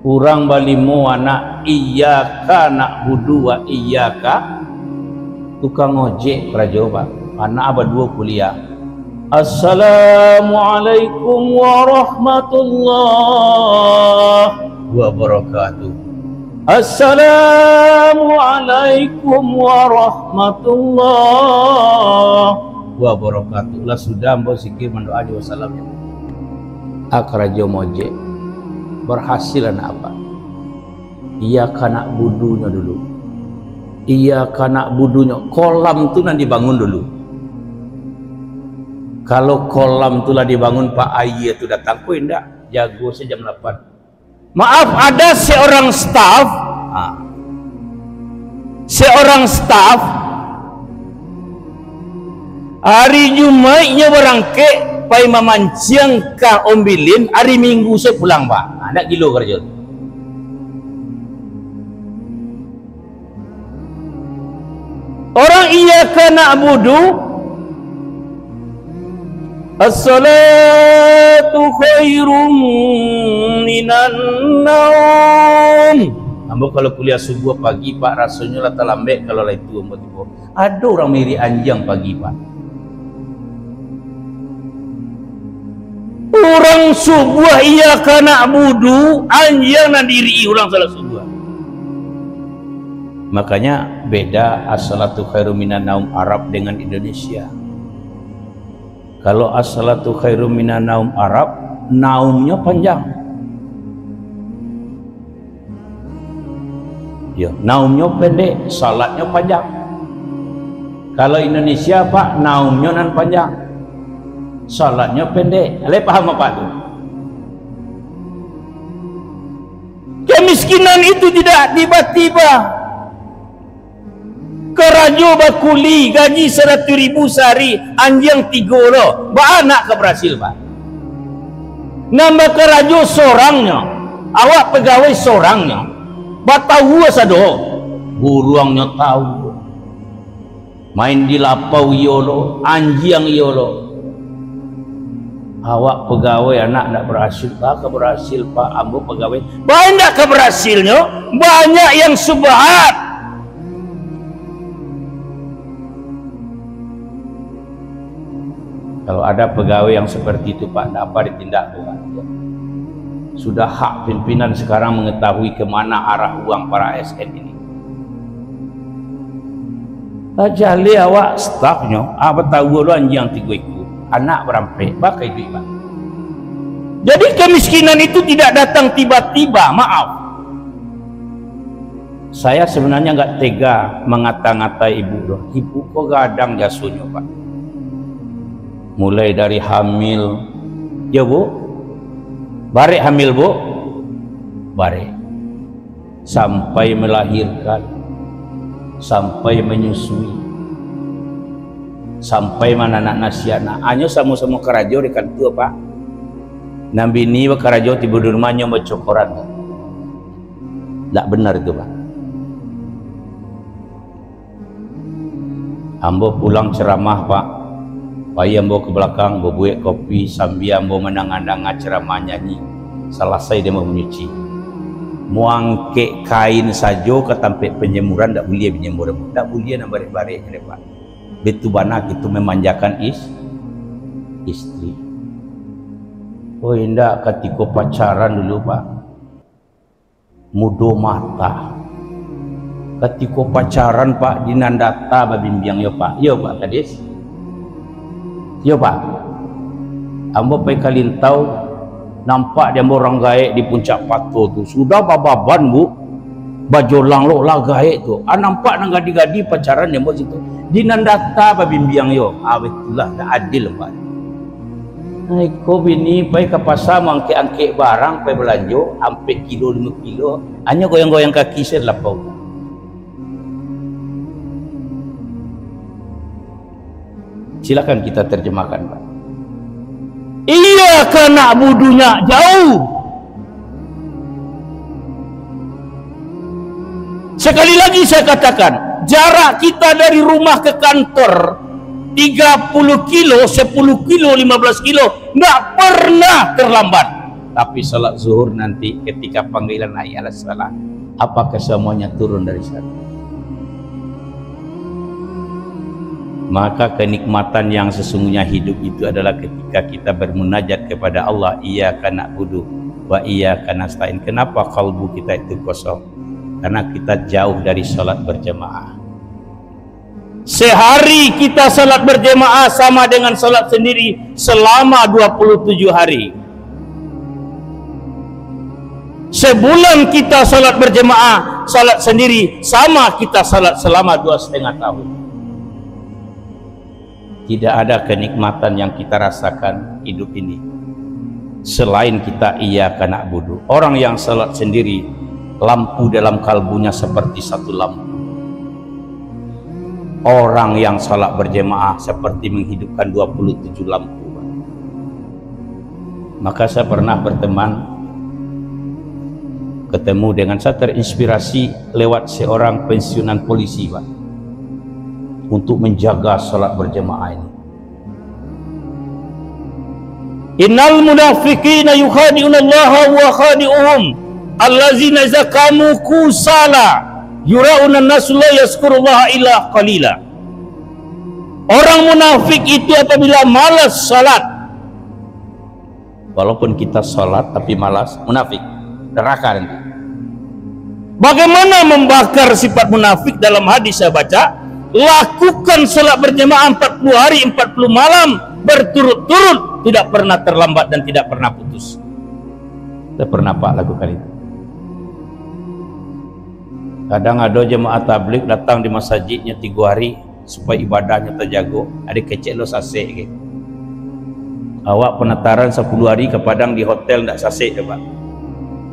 Kurang balimu anak iyyaka na'budu wa iyyaka, tukang ojek rajo Pak, anak abad 2 kuliah. Assalamualaikum warahmatullahi wabarakatuh. Assalamualaikum warahmatullahi wabarakatuh. Lah sudah mbok sikir mendoa di wassalamnya. Akrajo moje berhasil anak apa? Iya kana budunya dulu. Iya kana budunya. Kolam tu nan dibangun dulu. Kalau kolam tu lah dibangun Pak Ayi itu datang, kok enggak jago sejam 8. Maaf, ada seorang staff hari Jumatnya berangke pai mamancing ka ombilin, hari Minggu saya pulang Pak. Anak gilo kerja. Orang iyyaka na'budu, as-salatu khairum minan naum. Ambo kalau kuliah subuh pagi Pak, rasanya lah terlambat kalau lah itu ambo tiba. Ada orang miri anjang pagi Pak. Orang subuh iyyaka na'budu, anjang nadiri orang salat subuh. Makanya beda as-salatu khairum minan naum Arab dengan Indonesia. Kalau as-salatu khairum minan naum Arab, naumnya panjang. Ya, naumnya pendek, salatnya panjang. Kalau Indonesia Pak, naumnya nan panjang, salatnya pendek. Ale paham apa tu? Kemiskinan itu tidak tiba-tiba. Kerajo bakuli gaji 100.000 sehari, anjing 3 lo, ba anak ke berhasil Pak. Nambah kerajo sorangnya, awak pegawai sorangnya, ba tahu sado, buruangnya tahu. Main di lapau yolo, anjing yolo. Awak pegawai anak tidak berhasil Pak, keberhasil Pak, ambo pegawai banyak keberhasilnya, banyak yang subhat. Kalau ada pegawai yang seperti itu Pak, tidak apa ditindak Pak. Sudah hak pimpinan sekarang mengetahui kemana arah uang para ASN ini. Jali awak stafnya, apa tahu lo anjing 3 ekor, anak berampe, pakai duit Pak. Jadi kemiskinan itu tidak datang tiba-tiba, maaf. Saya sebenarnya nggak tega mengata-ngatai ibu loh. Ibu kok gadang jasunya Pak. Mulai dari hamil, ya Bu, barek hamil Bu, barek, sampai melahirkan, sampai menyusui, sampai mana anak nasiana, hanya sama-sama kerajo dekat tua Pak. Nabi ini kerajo tiba di rumahnya bercokoran, tidak benar itu Pak. Ambo pulang ceramah Pak. Pai ambo ke belakang, ambo buat kopi, sambil ambo menang-andang ceramah nyanyi. Selesai dia mau menyuci. Muangke kain sajo ke tampik penyemuran, tak boleh penyemuran, tak boleh nak barik-bariknya Pak. Betu banak itu memanjakan istri. Oh indah ketika pacaran dulu Pak, mudo mata. Ketika pacaran Pak dinandata babimbiang yo Pak, yo Pak Kadis. Yo Pak, ambo pai kalintau nampak dia orang gaek di puncak pato tu sudah bababan Bu, bajolang lo lah gaek tu. Nampak nang gadi-gadi pacaran dia bos itu. Dinandata babimbiang yo, itulah dah adil Pak. Nah, ko bini pai ke pasar mangke-angke barang pai belanjo, sampai kilo 5 kilo, hanya goyang-goyang kaki saya lapau. Silakan kita terjemahkan Pak. Iya karena budunya jauh. Sekali lagi saya katakan, jarak kita dari rumah ke kantor 30 kilo, 10 kilo, 15 kilo nggak pernah terlambat. Tapi salat zuhur nanti ketika panggilan hayya 'alas shalah, apakah semuanya turun dari sana? Maka kenikmatan yang sesungguhnya hidup itu adalah ketika kita bermunajat kepada Allah, iyyaka na'budu wa iyyaka nasta'in. Kenapa kalbu kita itu kosong? Karena kita jauh dari salat berjamaah. Sehari kita salat berjamaah sama dengan salat sendiri selama 27 hari. Sebulan kita salat berjamaah, salat sendiri sama kita salat selama 2,5 tahun. Tidak ada kenikmatan yang kita rasakan hidup ini selain kita iyyaka na'budu. Orang yang salat sendiri, lampu dalam kalbunya seperti satu lampu. Orang yang salat berjemaah seperti menghidupkan 27 lampu. Maka saya pernah ketemu dengan, saya terinspirasi lewat seorang pensiunan polisi Pak, untuk menjaga salat berjemaah ini. Innal munafiqina yukhadi'una Allah wa khadi'uhum allazina zakamu kusala yura'una an-nasu la yazkurullaha illa qalila. Orang munafik itu apabila malas salat, walaupun kita sholat tapi malas, munafik, neraka nanti. Bagaimana membakar sifat munafik? Dalam hadis saya baca, lakukan sholat berjamaah 40 hari 40 malam berturut-turut, tidak pernah terlambat dan tidak pernah putus. Tidak pernah Pak lakukan itu. Kadang ada jemaah tabligh datang di masjidnya 3 hari supaya ibadahnya terjaga. Ada kecil lo sasek ke. Awak penataran 10 hari ke Padang di hotel tidak sasek ke Pak.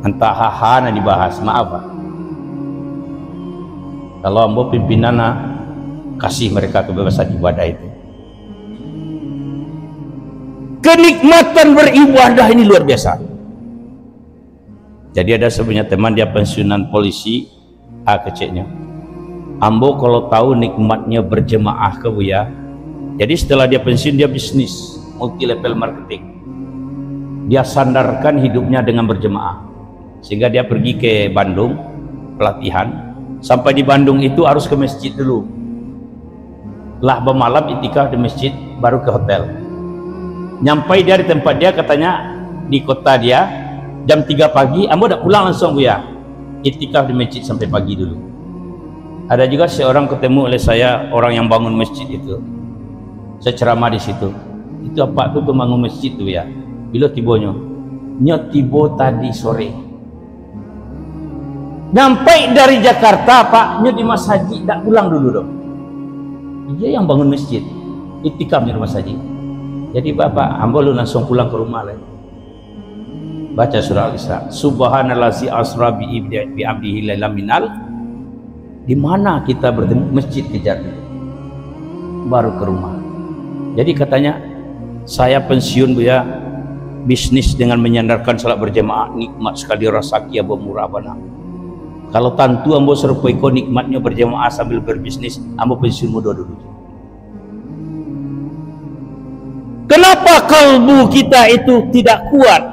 Entah haha nak dibahas, maaf Pak. Kalau ambo pimpinan nak kasih mereka kebebasan ibadah itu. Kenikmatan beribadah ini luar biasa. Jadi ada sebenarnya teman dia pensiunan polisi, keceknya. Ambo kalau tahu nikmatnya berjemaah ke Buya. Jadi setelah dia pensiun dia bisnis multi level marketing. Dia sandarkan hidupnya dengan berjemaah. Sehingga dia pergi ke Bandung pelatihan. Sampai di Bandung itu harus ke masjid dulu. Lah bermalam itikaf di masjid baru ke hotel. Nyampai dia di tempat dia, katanya di kota dia jam 3 pagi, ambo udah pulang langsung Buya. Itikaf di masjid sampai pagi dulu. Ada juga seorang ketemu oleh saya, orang yang bangun masjid itu. Saya ceramah di situ. Itu apa tuh bangun masjid tuh ya? Bila tibonya? Nyo tibo tadi sore. Nyampai dari Jakarta Pak, nyo di masjid tak pulang dulu dong. Iya yang bangun masjid, itikaf di rumah saji. Jadi Bapak, ambo lu langsung pulang ke rumah lah. Baca surah Al-Isra. Subhanallazi asra bi abdihi lailam minal. Di mana kita bertemu? Masjid kejar. Baru ke rumah. Jadi katanya, saya pensiun Buya, bisnis dengan menyandarkan salat berjamaah, nikmat sekali rasa kia murah bana. Kalau tantu ambo serupai ko nikmatnya berjamaah sambil berbisnis, ambo pensiun muda dulu. Kenapa kalbu kita itu tidak kuat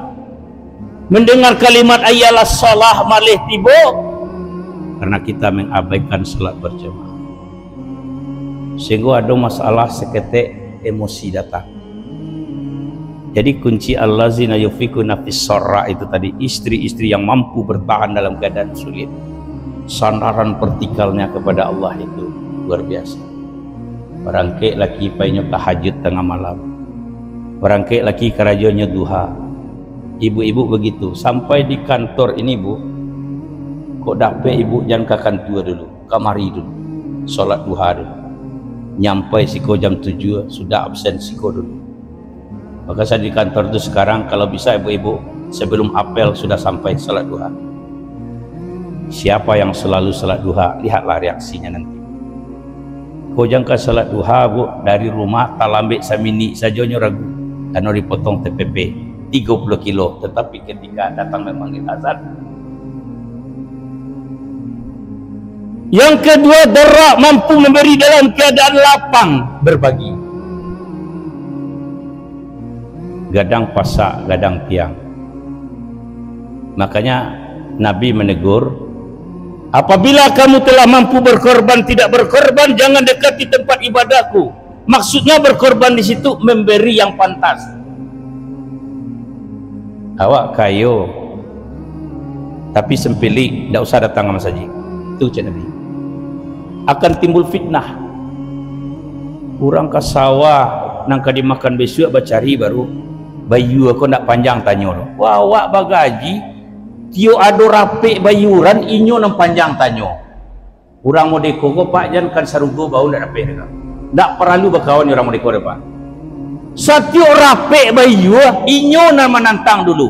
mendengar kalimat ayalah salah malih tibo? Karena kita mengabaikan salat berjamaah. Sehingga ada masalah seketik emosi datang. Jadi kunci allazina yufikuna fis sarra itu tadi, istri-istri yang mampu bertahan dalam keadaan sulit. Sandaran vertikalnya kepada Allah itu luar biasa. Barangke laki painyo tahajud tengah malam. Barangke laki kerajonnya duha. Ibu-ibu begitu. Sampai di kantor ini Bu, kok dapat ibu jangan kakan tua dulu, kamari dulu, sholat duha dulu. Nyampai siko jam 7 sudah absen siko dulu. Maka saya di kantor itu sekarang kalau bisa ibu-ibu sebelum apel sudah sampai sholat duha. Siapa yang selalu sholat duha, lihatlah reaksinya nanti. Kau jangka sholat duha Bu, dari rumah talambik samini sajonya ragu, karena dipotong TPP 30 kilo, tetapi ketika datang memanggil azan. Yang kedua, darah, mampu memberi dalam keadaan lapang, berbagi. Gadang pasak, gadang tiang. Makanya Nabi menegur, apabila kamu telah mampu berkorban, tidak berkorban, jangan dekati tempat ibadahku. Maksudnya berkorban di situ memberi yang pantas. Awak kayo, tapi sempili, tidak usah datang ke masjid. Itu cak Nabi. Akan timbul fitnah. Kurang ke sawah, nangka dimakan besok bacari baru bayu aku nak panjang tanya lo. Wah, awak bagaji tio ado rapi bayuran inyo nang panjang tanya. Urang mau deko ko Pak jan kan sarugo bau ndak rapi dah. Ndak perlu berkawan orang mau deko Pak. Satio rapi bayu inyo nang menantang dulu.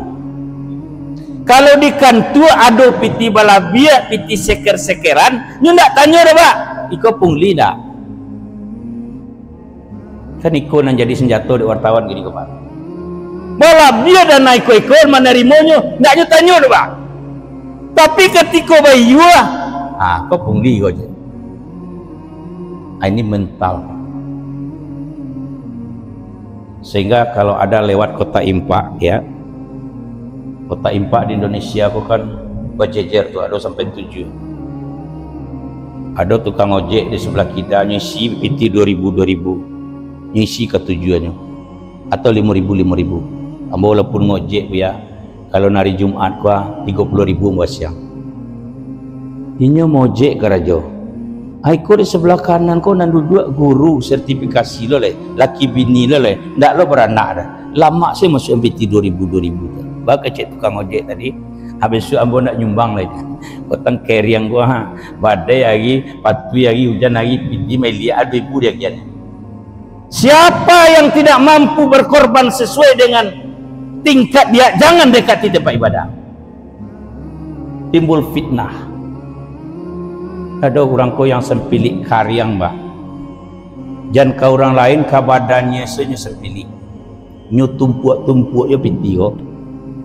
Kalau di kantu ado piti balabia piti seker-sekeran, nyo ndak tanya dah Pak. Iko pungli dah. Kan iko nang jadi senjata di wartawan gini ko Pak. Malah dia dan naik ikon menerimonyo, ndak nyo tanya dah Pak. Tapi ketika bayu kau pungli kau je. Ini mental. Sehingga kalau ada lewat kota impak ya, kota impak di Indonesia aku kan berjejer tuh, ada sampai 7. Ada tukang ojek di sebelah kita ngisi PT 2000 ngisi ke tujuannya atau 5.000 Ambo walaupun ngojek ya, kalau hari Jumat gua 30.000 buat siang. Ini ngojek karajo. Aiko di sebelah kanan kau nan duduk guru sertifikasi lo le, laki bini lo le, ndak lo beranak dah. Lama saya masuk MPT 2000. Baka cek tukang ojek tadi. Habis itu ambo nak nyumbang lagi. Kotang carry yang gua ha. Badai lagi, patui lagi, hujan lagi, pidi meli ada ibu dia kian. Siapa yang tidak mampu berkorban sesuai dengan tingkat dia, jangan dekati tempat ibadah. Timbul fitnah. Ada orang kau yang sempilik karyang bah. Jangan kau orang lain ka badannya senyum sempilik. Nyu tumpuk dia piti kau.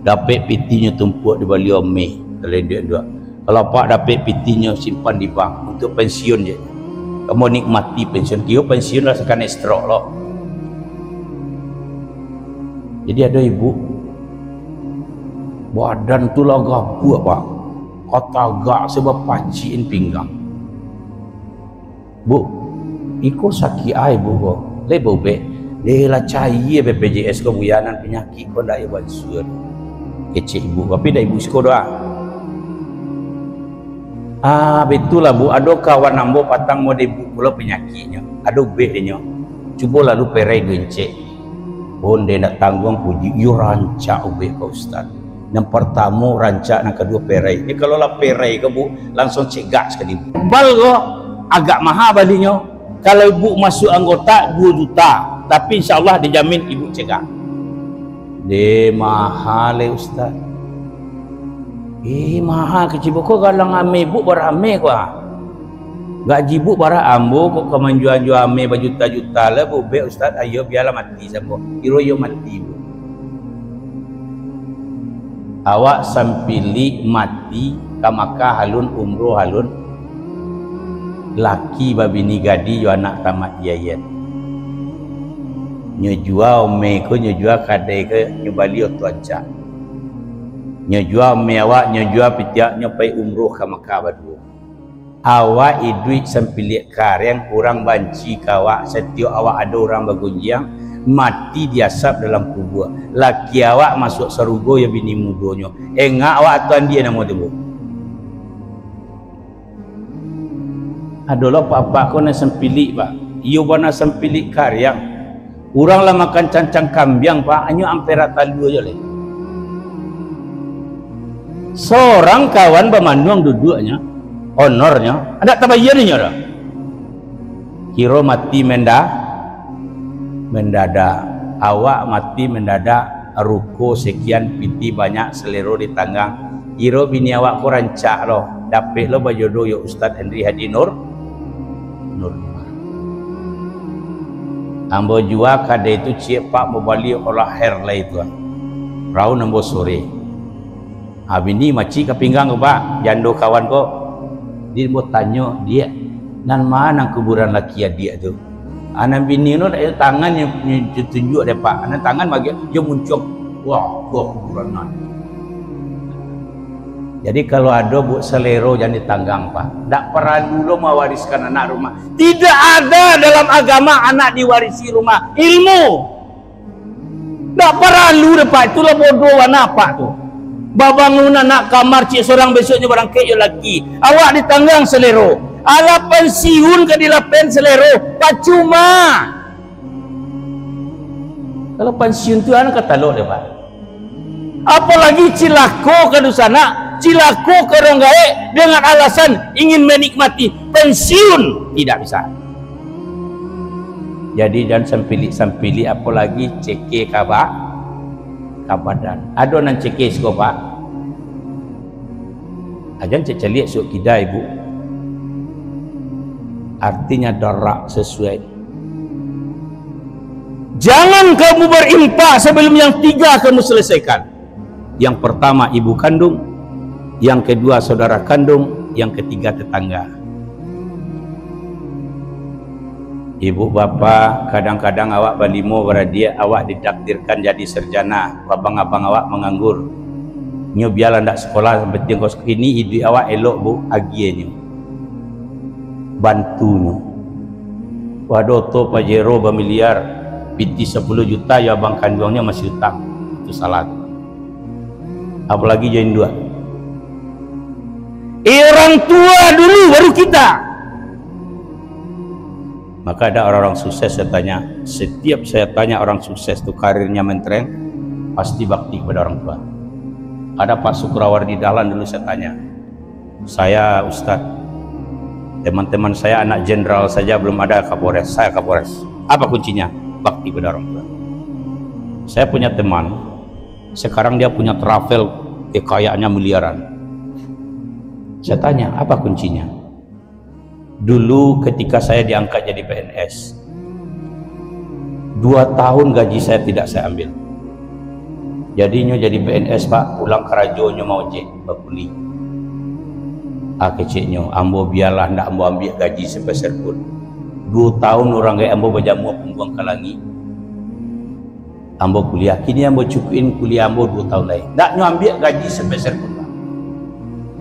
Dapat pitinya tumpuk di balik ome. Kalau dia dua. Kalau pak dapat pitinya simpan di bank untuk pensiun je. Kamu nikmati pensiun. Kio pensiun rasakan stroke lo. Jadi ada ibu badan tu lah gabuk pak. Kata gak sebab paciin pinggang. Bu, iko sakit ai bu ko. Le bu be. Le lah cair BPJS ko buyanan penyakit ko ndak ya bansuan. Kecik ibu, tapi dah ibu sekolah doa. Betul lah bu, ada kawan ambo patang mau ibu pula penyakitnya. Ada ubek dia. Cuba lalu perai gencek. Bonde nak tanggung puji, you rancak ubek kau ustaz. Yang pertama rancak, yang kedua perai. Ini kalau lah perai ke bu, langsung cegak sekali. Bal ko agak mahal balinya. Kalau ibu masuk anggota 2 juta, tapi insyaAllah dijamin ibu cegak. De mahal ustaz. Mahal kecil kok galang ame bu berame ko. Gaji bu bara ambo kok kemanjuan-juan ame berjuta-juta lah bu be ustaz, ayo biarlah mati sambo. Kiro yo mati bu. Awak sampili mati ka Makkah halun umroh halun. Laki babini gadi yo anak tamat yayan. Nyejua ome ko nyejua kadai ke nyebali tuaca. Nyejua ome awak nyejua pitiak nyopai umroh ke Makkah badu. Awak idui sempilik kareng kurang banci kawak setiap awak ada orang bagunjiang mati diasap dalam kubur. Laki awak masuk sarugo ya bini mudonyo. Engak awak tuan dia nama tu. Adalah papa ko na sempilik pak. Iyo bana sempilik karyang. Orang lah makan cancang kambing pak, hanya ampera talu aja leh. Seorang kawan pemanduang duduknya, honornya, ada tabayarnya dah. Kiro mati mendadak, awak mati mendadak, ruko sekian piti banyak selero di tanggang. Kiro bini awak ko rancak loh, dapet lo bajodoh ya Ustaz Henry Hadi Nur. Ambo jua kada itu cik pak mau balik olah hair lah itu. Rau nambo sore. Abini maci ke pinggang ko pak, jando kawan ko. Dia mau tanya dia, nan mana kuburan laki dia tu? Anak bini no ada tangan yang tunjuk dia pak. Anak tangan bagi dia muncul. Wah, kuburan nan. Jadi kalau ada bu selero jangan ditanggang pak. Tak perlu lo mewariskan anak rumah. Tidak ada dalam agama anak diwarisi rumah. Ilmu. Tak perlu deh pak. Itulah bodoh apa tu. Babangun anak kamar cik seorang besoknya barang kek lagi. Awak ditanggang selero. Ala pensiun ke dilapen selero. Percuma. Kalau pensiun tu anak kata lo deh pak. Apalagi cilako ke sana. Cilako ke orang gaek dengan alasan ingin menikmati pensiun, tidak bisa. Jadi jangan sampili apalagi ceke kabadan. Ada nan ceke sekopak. Ajan ceceliak sok kita ibu. Artinya darak sesuai. Jangan kamu berimpak sebelum yang 3 kamu selesaikan. Yang pertama ibu kandung, yang kedua saudara kandung, yang ketiga tetangga. Ibu bapa kadang-kadang awak balimo beradia awak ditakdirkan jadi sarjana, abang-abang awak menganggur. Nyo biarlah ndak sekolah penting kos ini hidup awak elok bu agienyo. Bantu. Waduh to pajero bermiliar, piti 10 juta ya abang kandungnya masih utang. itu salah. Apalagi join 2. Orang tua dulu baru kita. Maka ada orang-orang sukses, saya tanya, setiap saya tanya orang sukses itu karirnya mentren, pasti bakti kepada orang tua. Ada Pak Sukrawardi Dahlan dulu saya tanya, saya Ustadz, teman-teman saya anak jenderal saja belum ada Kapolres, saya Kapolres. Apa kuncinya? Bakti pada orang tua. Saya punya teman, sekarang dia punya travel, kekayaannya miliaran. Saya tanya, apa kuncinya? Dulu ketika saya diangkat jadi PNS, 2 tahun gaji saya tidak saya ambil. Jadinya jadi PNS Pak, pulang kerajo nyo mau je bakuli. Keciknya, ambo biarlah ndak ambo ambil gaji sepeser pun. 2 tahun orang kayak ambo berjamu pembuang kalangi. Ambo kuliah, kini ambo cukuin kuliah ambo 2 tahun lagi. Ndak nyo ambil gaji sepeser pun Pak.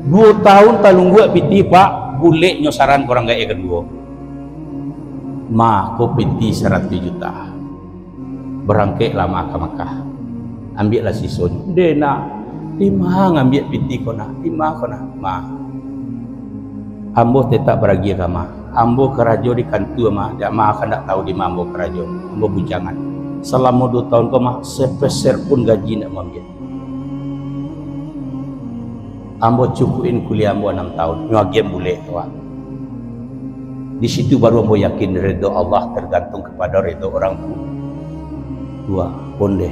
2 tahun talung gua piti Pak. Boleh nyo saran korang gaya kedua, ma ko piti 100 juta berangkek lama ke Makkah, ambil lah sison dena 5 ngambil piti kona 5 kona ma ambo tetap beragi kama ambo kerajo di kantu ma dak ma akan dak tahu di ma ambo kerajo ambo bujangan selama 2 tahun koma sepeser pun gaji ndak ambil. Ambo cukuin kuliah ambo 6 tahun, nyuagiem boleh tuan. Di situ baru ambo yakin ridho Allah tergantung kepada ridho orang tua. Ponde.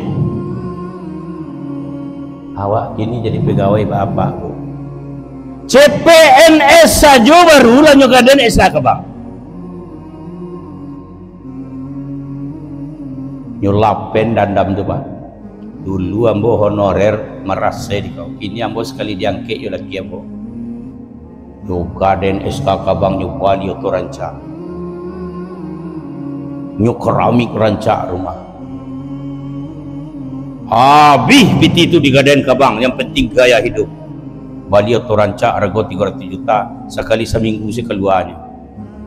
Awak kini jadi pegawai apa bu? CPNS saja baru lah nyogaden SK Bang. Nyulapen dandam tu Pak. Dulu ambo honorer merasa di kau, kini ambo sekali diangkat yo lagi ambo. Nyogaden SK Kabang nyupan yo tu ranca. Keramik ranca rumah. Habis piti itu di Gaden Kabang, yang penting gaya hidup. Bali yo tu ranca rego 300 juta sekali seminggu sekeluarnya.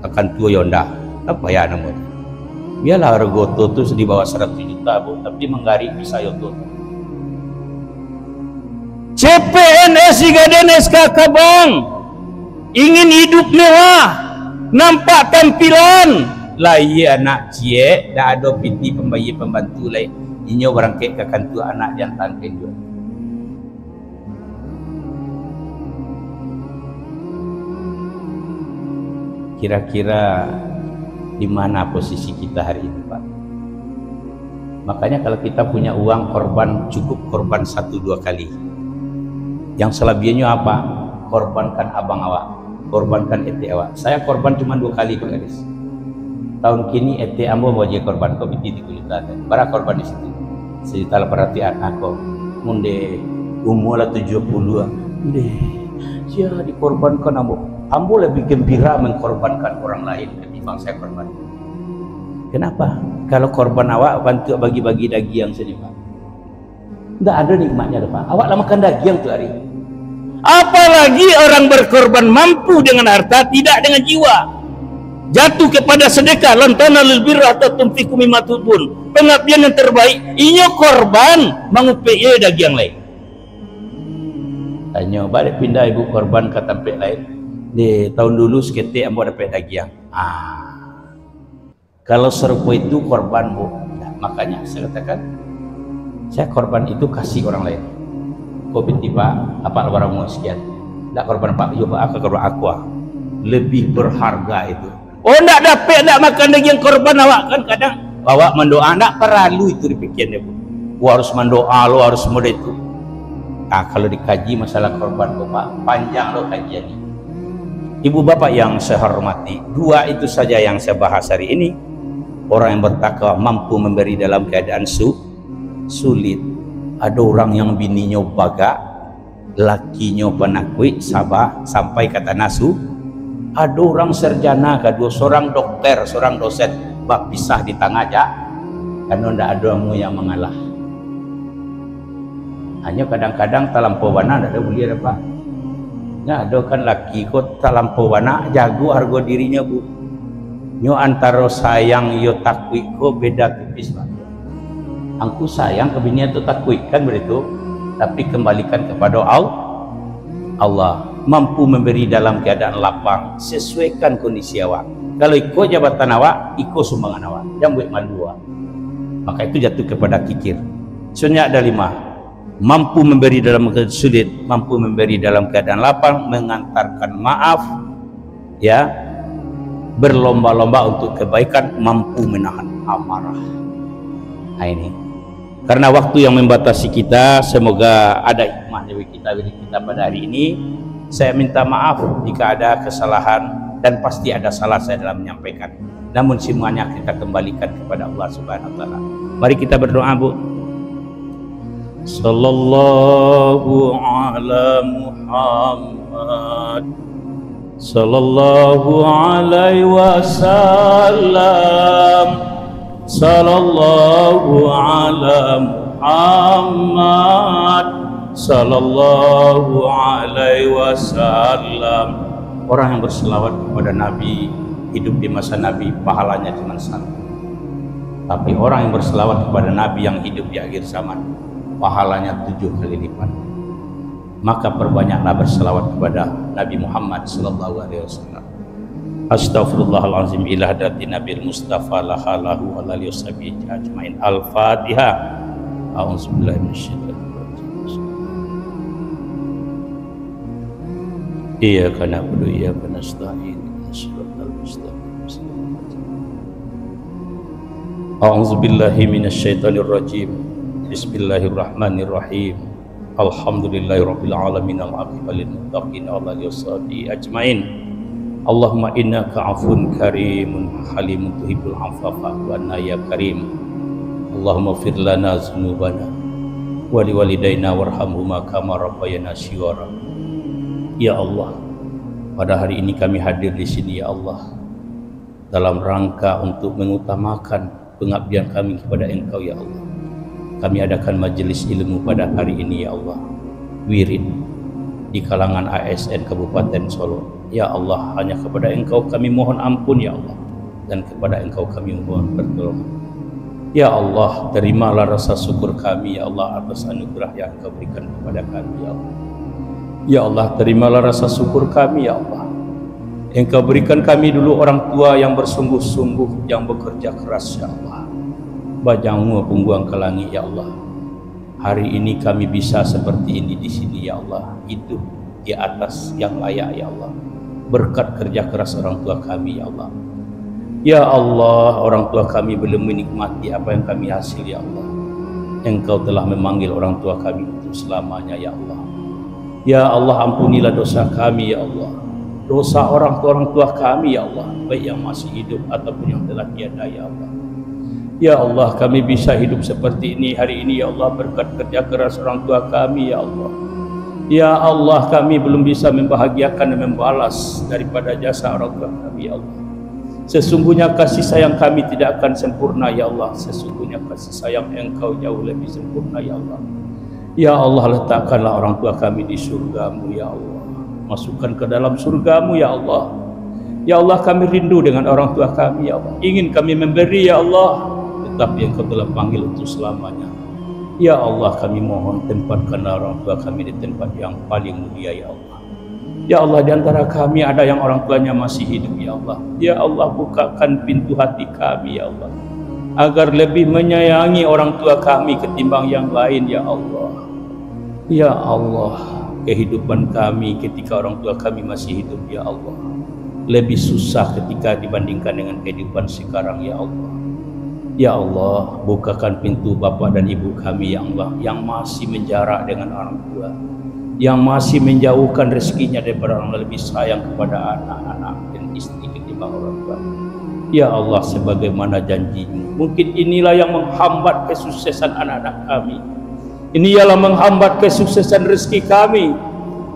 Akan tua yo ndak. Apa ya namanya? Biarlah rego tu di bawah 100 juta bu, tapi menggari bisa yo tu. CPNS di Gaden SK Kabang ingin hidup mewah, nampak tampilan. Lah iya anak cie, dah ada piti pembayi pembantu lain. Inyo berangkat ke kantu anak yang tangken juga. Kira-kira di mana posisi kita hari ini Pak? Makanya kalau kita punya uang korban, cukup korban 1-2 kali. Yang selebihnya apa? Korbankan abang awak, korbankan ete awak. Saya korban cuma 2 kali Pak Gadis. Tahun kini ete ambo mau jadi korban kopi di juta. Bara korban di situ. Sejuta perhatian aku. Munde umur lah 70. Munde, ya dikorbankan ambo. Ambo lebih gembira mengkorbankan orang lain ketimbang saya korban. Kenapa? Kalau korban awak bantu bagi-bagi daging sini Pak. Tidak ada nikmatnya Pak. Awak lah makan daging tu hari. Apalagi orang berkorban mampu dengan harta, tidak dengan jiwa. Jatuh kepada sedekah, lantanalul birra hatta tunfiqu mimma tuhibbun. Pengabdian yang terbaik, inyo korban mangupeye daging lain. Tanya balik pindah ibu korban ke tempat lain. Di tahun dulu seketik ambo dapat daging. Kalau serupa itu korban bu. Nah, makanya saya katakan, saya korban itu kasih orang lain. Kopi tiba apa barang mau sekian. Tak korban Pak Yo Pak korban aku. Lebih berharga itu. Oh ndak dapat ndak makan daging korban awak kan kadang awak mendoa ndak perlu itu dipikirnya bu. Harus mendoa lo harus mudah itu. Nah kalau dikaji masalah korban Bapak panjang lo kajian ini. Ibu bapak yang saya hormati, 2 itu saja yang saya bahas hari ini. Orang yang bertakwa mampu memberi dalam keadaan sulit. Ada orang yang bininya baga, lakinya penakwi, sabar sampai kata nasu. Ada orang sarjana, kedua seorang dokter, seorang dosen, bak pisah di tengah aja, karena tidak ada yang mengalah. Hanya kadang-kadang talampau wana tidak ada boleh apa. Ya ada kan laki kok talampau wana jago harga dirinya bu. Nyo antara sayang yo takwi ko beda tipis Pak. Angku sayang ke bini itu takut kan begitu, tapi kembalikan kepada Allah. Mampu memberi dalam keadaan lapang, sesuaikan kondisi awak. Kalau ikut jabatan awak, ikut sumbangan awak, jangan buat malu awak. Maka itu jatuh kepada kikir. Sebenarnya ada 5. Mampu memberi dalam keadaan sulit, mampu memberi dalam keadaan lapang, mengantarkan maaf, ya, berlomba-lomba untuk kebaikan, mampu menahan amarah. Nah ini, karena waktu yang membatasi kita, semoga ada hikmah dari kita pada hari ini. Saya minta maaf jika ada kesalahan, dan pasti ada salah saya dalam menyampaikan. Namun semuanya kita kembalikan kepada Allah Subhanahu wa taala. Mari kita berdoa, Bu. Sallallahu ala Muhammad, sallallahu alaihi wasallam, sallallahu ala Muhammad, sallallahu alaihi wasallam. Orang yang berselawat kepada Nabi, hidup di masa Nabi, pahalanya cuma 1. Tapi orang yang berselawat kepada Nabi yang hidup di akhir zaman, pahalanya 7 kali lipat. Maka perbanyaklah berselawat kepada Nabi Muhammad sallallahu alaihi wasallam. Astaghfirullahalazim ila hadratin Nabil Mustafa lahalahu wa alihi washabihi ajmain. Al-Fatihah. A'udzubillahi minasyaitonir rajim. Iyyaka na'budu wa iyyaka nasta'in. Shiratal mustaqim. A'udzubillahi minasyaitonir rajim. Bismillahirrahmanirrahim. Alhamdulillahirabbil alamin al-aqibah lil muttaqin wa alihi washabihi ajmain. Allahumma innaka afun karimun halimun tuhibbul afwa fa'fu anna ya karim. Allahumma fir lana dzunubana wa liwalidayna warhamhuma kama rabbayana shighara. Ya Allah, pada hari ini kami hadir di sini ya Allah, dalam rangka untuk mengutamakan pengabdian kami kepada Engkau ya Allah. Kami adakan majelis ilmu pada hari ini ya Allah, wirid di kalangan ASN Kabupaten Solo. Ya Allah, hanya kepada Engkau kami mohon ampun ya Allah, dan kepada Engkau kami mohon pertolongan. Ya Allah, terimalah rasa syukur kami ya Allah atas anugerah yang Engkau berikan kepada kami ya Allah. Ya Allah, terimalah rasa syukur kami ya Allah. Engkau berikan kami dulu orang tua yang bersungguh-sungguh, yang bekerja keras ya Allah. Bajangmu pungguang ke langit ya Allah. Hari ini kami bisa seperti ini di sini ya Allah, hidup di atas yang layak ya Allah, berkat kerja keras orang tua kami ya Allah. Ya Allah, orang tua kami belum menikmati apa yang kami hasil ya Allah. Engkau telah memanggil orang tua kami untuk selamanya ya Allah. Ya Allah, ampunilah dosa kami ya Allah, dosa orang tua kami ya Allah, baik yang masih hidup ataupun yang telah tiada ya Allah. Ya Allah, kami bisa hidup seperti ini hari ini ya Allah, berkat kerja keras orang tua kami ya Allah. Ya Allah, kami belum bisa membahagiakan dan membalas daripada jasa orang tua kami ya Allah. Sesungguhnya kasih sayang kami tidak akan sempurna ya Allah. Sesungguhnya kasih sayang Engkau jauh lebih sempurna ya Allah. Ya Allah, letakkanlah orang tua kami di surgamu ya Allah, masukkan ke dalam surgamu ya Allah. Ya Allah, kami rindu dengan orang tua kami ya Allah, ingin kami memberi ya Allah, tetapi Engkau telah panggil untuk selamanya. Ya Allah, kami mohon tempatkanlah orang tua kami di tempat yang paling mulia ya Allah. Ya Allah, di antara kami ada yang orang tuanya masih hidup ya Allah. Ya Allah, bukakan pintu hati kami ya Allah, agar lebih menyayangi orang tua kami ketimbang yang lain ya Allah. Ya Allah, kehidupan kami ketika orang tua kami masih hidup ya Allah lebih susah ketika dibandingkan dengan kehidupan sekarang ya Allah. Ya Allah, bukakan pintu bapa dan ibu kami ya Allah, yang masih menjarak dengan orang tua, yang masih menjauhkan rezekinya daripada orang, lebih sayang kepada anak-anak dan istri ketimbang orang tua. Ya Allah, sebagaimana janji-Mu, mungkin inilah yang menghambat kesuksesan anak-anak kami. Ini ialah menghambat kesuksesan rezeki kami.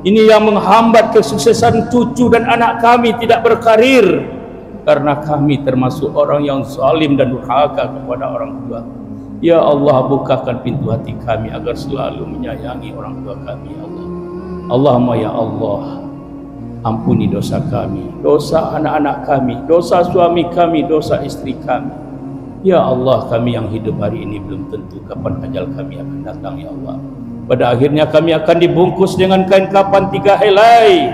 Ini yang menghambat kesuksesan cucu dan anak kami tidak berkarir, karena kami termasuk orang yang zalim dan durhaka kepada orang tua. Ya Allah, bukakan pintu hati kami agar selalu menyayangi orang tua kami ya Allah. Allahumma ya Allah, ampuni dosa kami, dosa anak-anak kami, dosa suami kami, dosa istri kami. Ya Allah, kami yang hidup hari ini belum tentu kapan ajal kami akan datang, ya Allah. Pada akhirnya kami akan dibungkus dengan kain kafan 3 helai.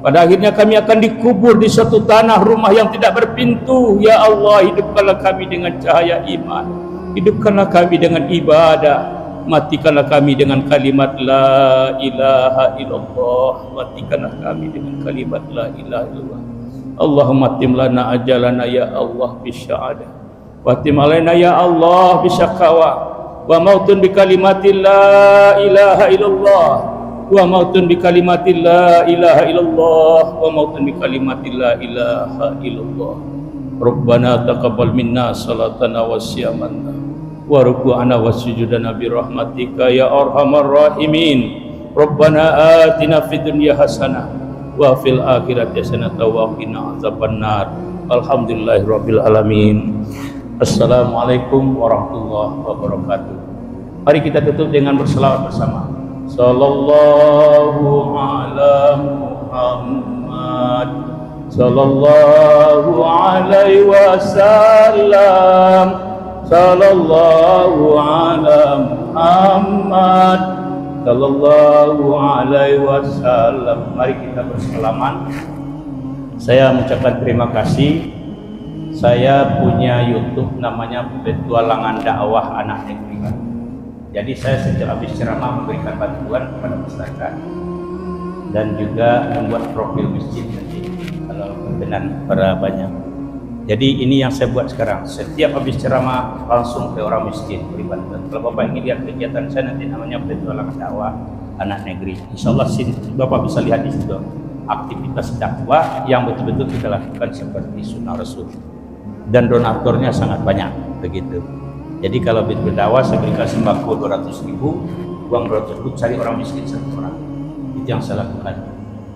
Pada akhirnya kami akan dikubur di suatu tanah rumah yang tidak berpintu. Ya Allah, hidupkanlah kami dengan cahaya iman, hidupkanlah kami dengan ibadah, matikanlah kami dengan kalimat la ilaha illallah, matikanlah kami dengan kalimat la ilaha illallah. Allahumma tim lana ajalana ya Allah bisya'adah, watim alaina ya Allah bisyakawa, wa mautun bi kalimatil la ilaha illallah, wa mautun bi kalimatil la ilaha illallah, wa mautun bi kalimatil la ilaha illallah. Rabbana taqabbal minna salatana wa siyamana wa ruku'ana wa sujudana bi rahmatika ya arhamar rahimin. Rabbana atina fid dunya hasanah wa fil akhirati hasanah wa qina azabannar. Alhamdulillahirabbil alamin. Assalamualaikum warahmatullahi wabarakatuh. Mari kita tutup dengan berselawat bersama. Sallallahu ala Muhammad, sallallahu alaihi wasallam, sallallahu ala Muhammad, sallallahu alaihi wasallam. Mari kita bersalaman. Saya mengucapkan terima kasih. Saya punya YouTube namanya Petualangan Dakwah Anak Negeri. Jadi saya sejak habis ceramah memberikan bantuan kepada masyarakat dan juga membuat profil masjid nanti kalau berkenan para banyak. Jadi ini yang saya buat sekarang. Setiap habis ceramah langsung ke orang miskin beri bantuan. Kalau Bapak ingin lihat kegiatan saya nanti namanya Petualangan Dakwah Anak Negeri. Insyaallah Bapak bisa lihat di situ aktivitas dakwah yang betul-betul kita lakukan seperti sunnah Rasul. Dan donaturnya sangat banyak begitu. Jadi kalau berdakwah saya berikan sembako 200.000, uang 200.000 cari orang miskin 1 orang. Itu yang saya lakukan.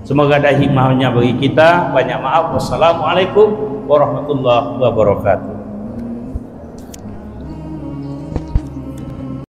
Semoga ada hikmahnya bagi kita. Banyak maaf. Wassalamualaikum warahmatullahi wabarakatuh.